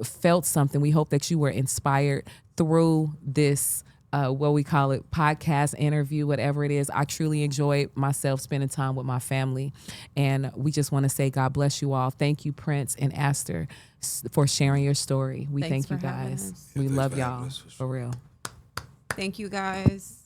felt something. We hope that you were inspired through this what we call it, podcast, interview, whatever it is. I truly enjoyed myself spending time with my family. And we just want to say God bless you all. Thank you, Prince and Aster, for sharing your story. We Thanks thank you for having guys. us. We Yeah, thanks love for having y'all, us, for sure. for real. Thank you guys.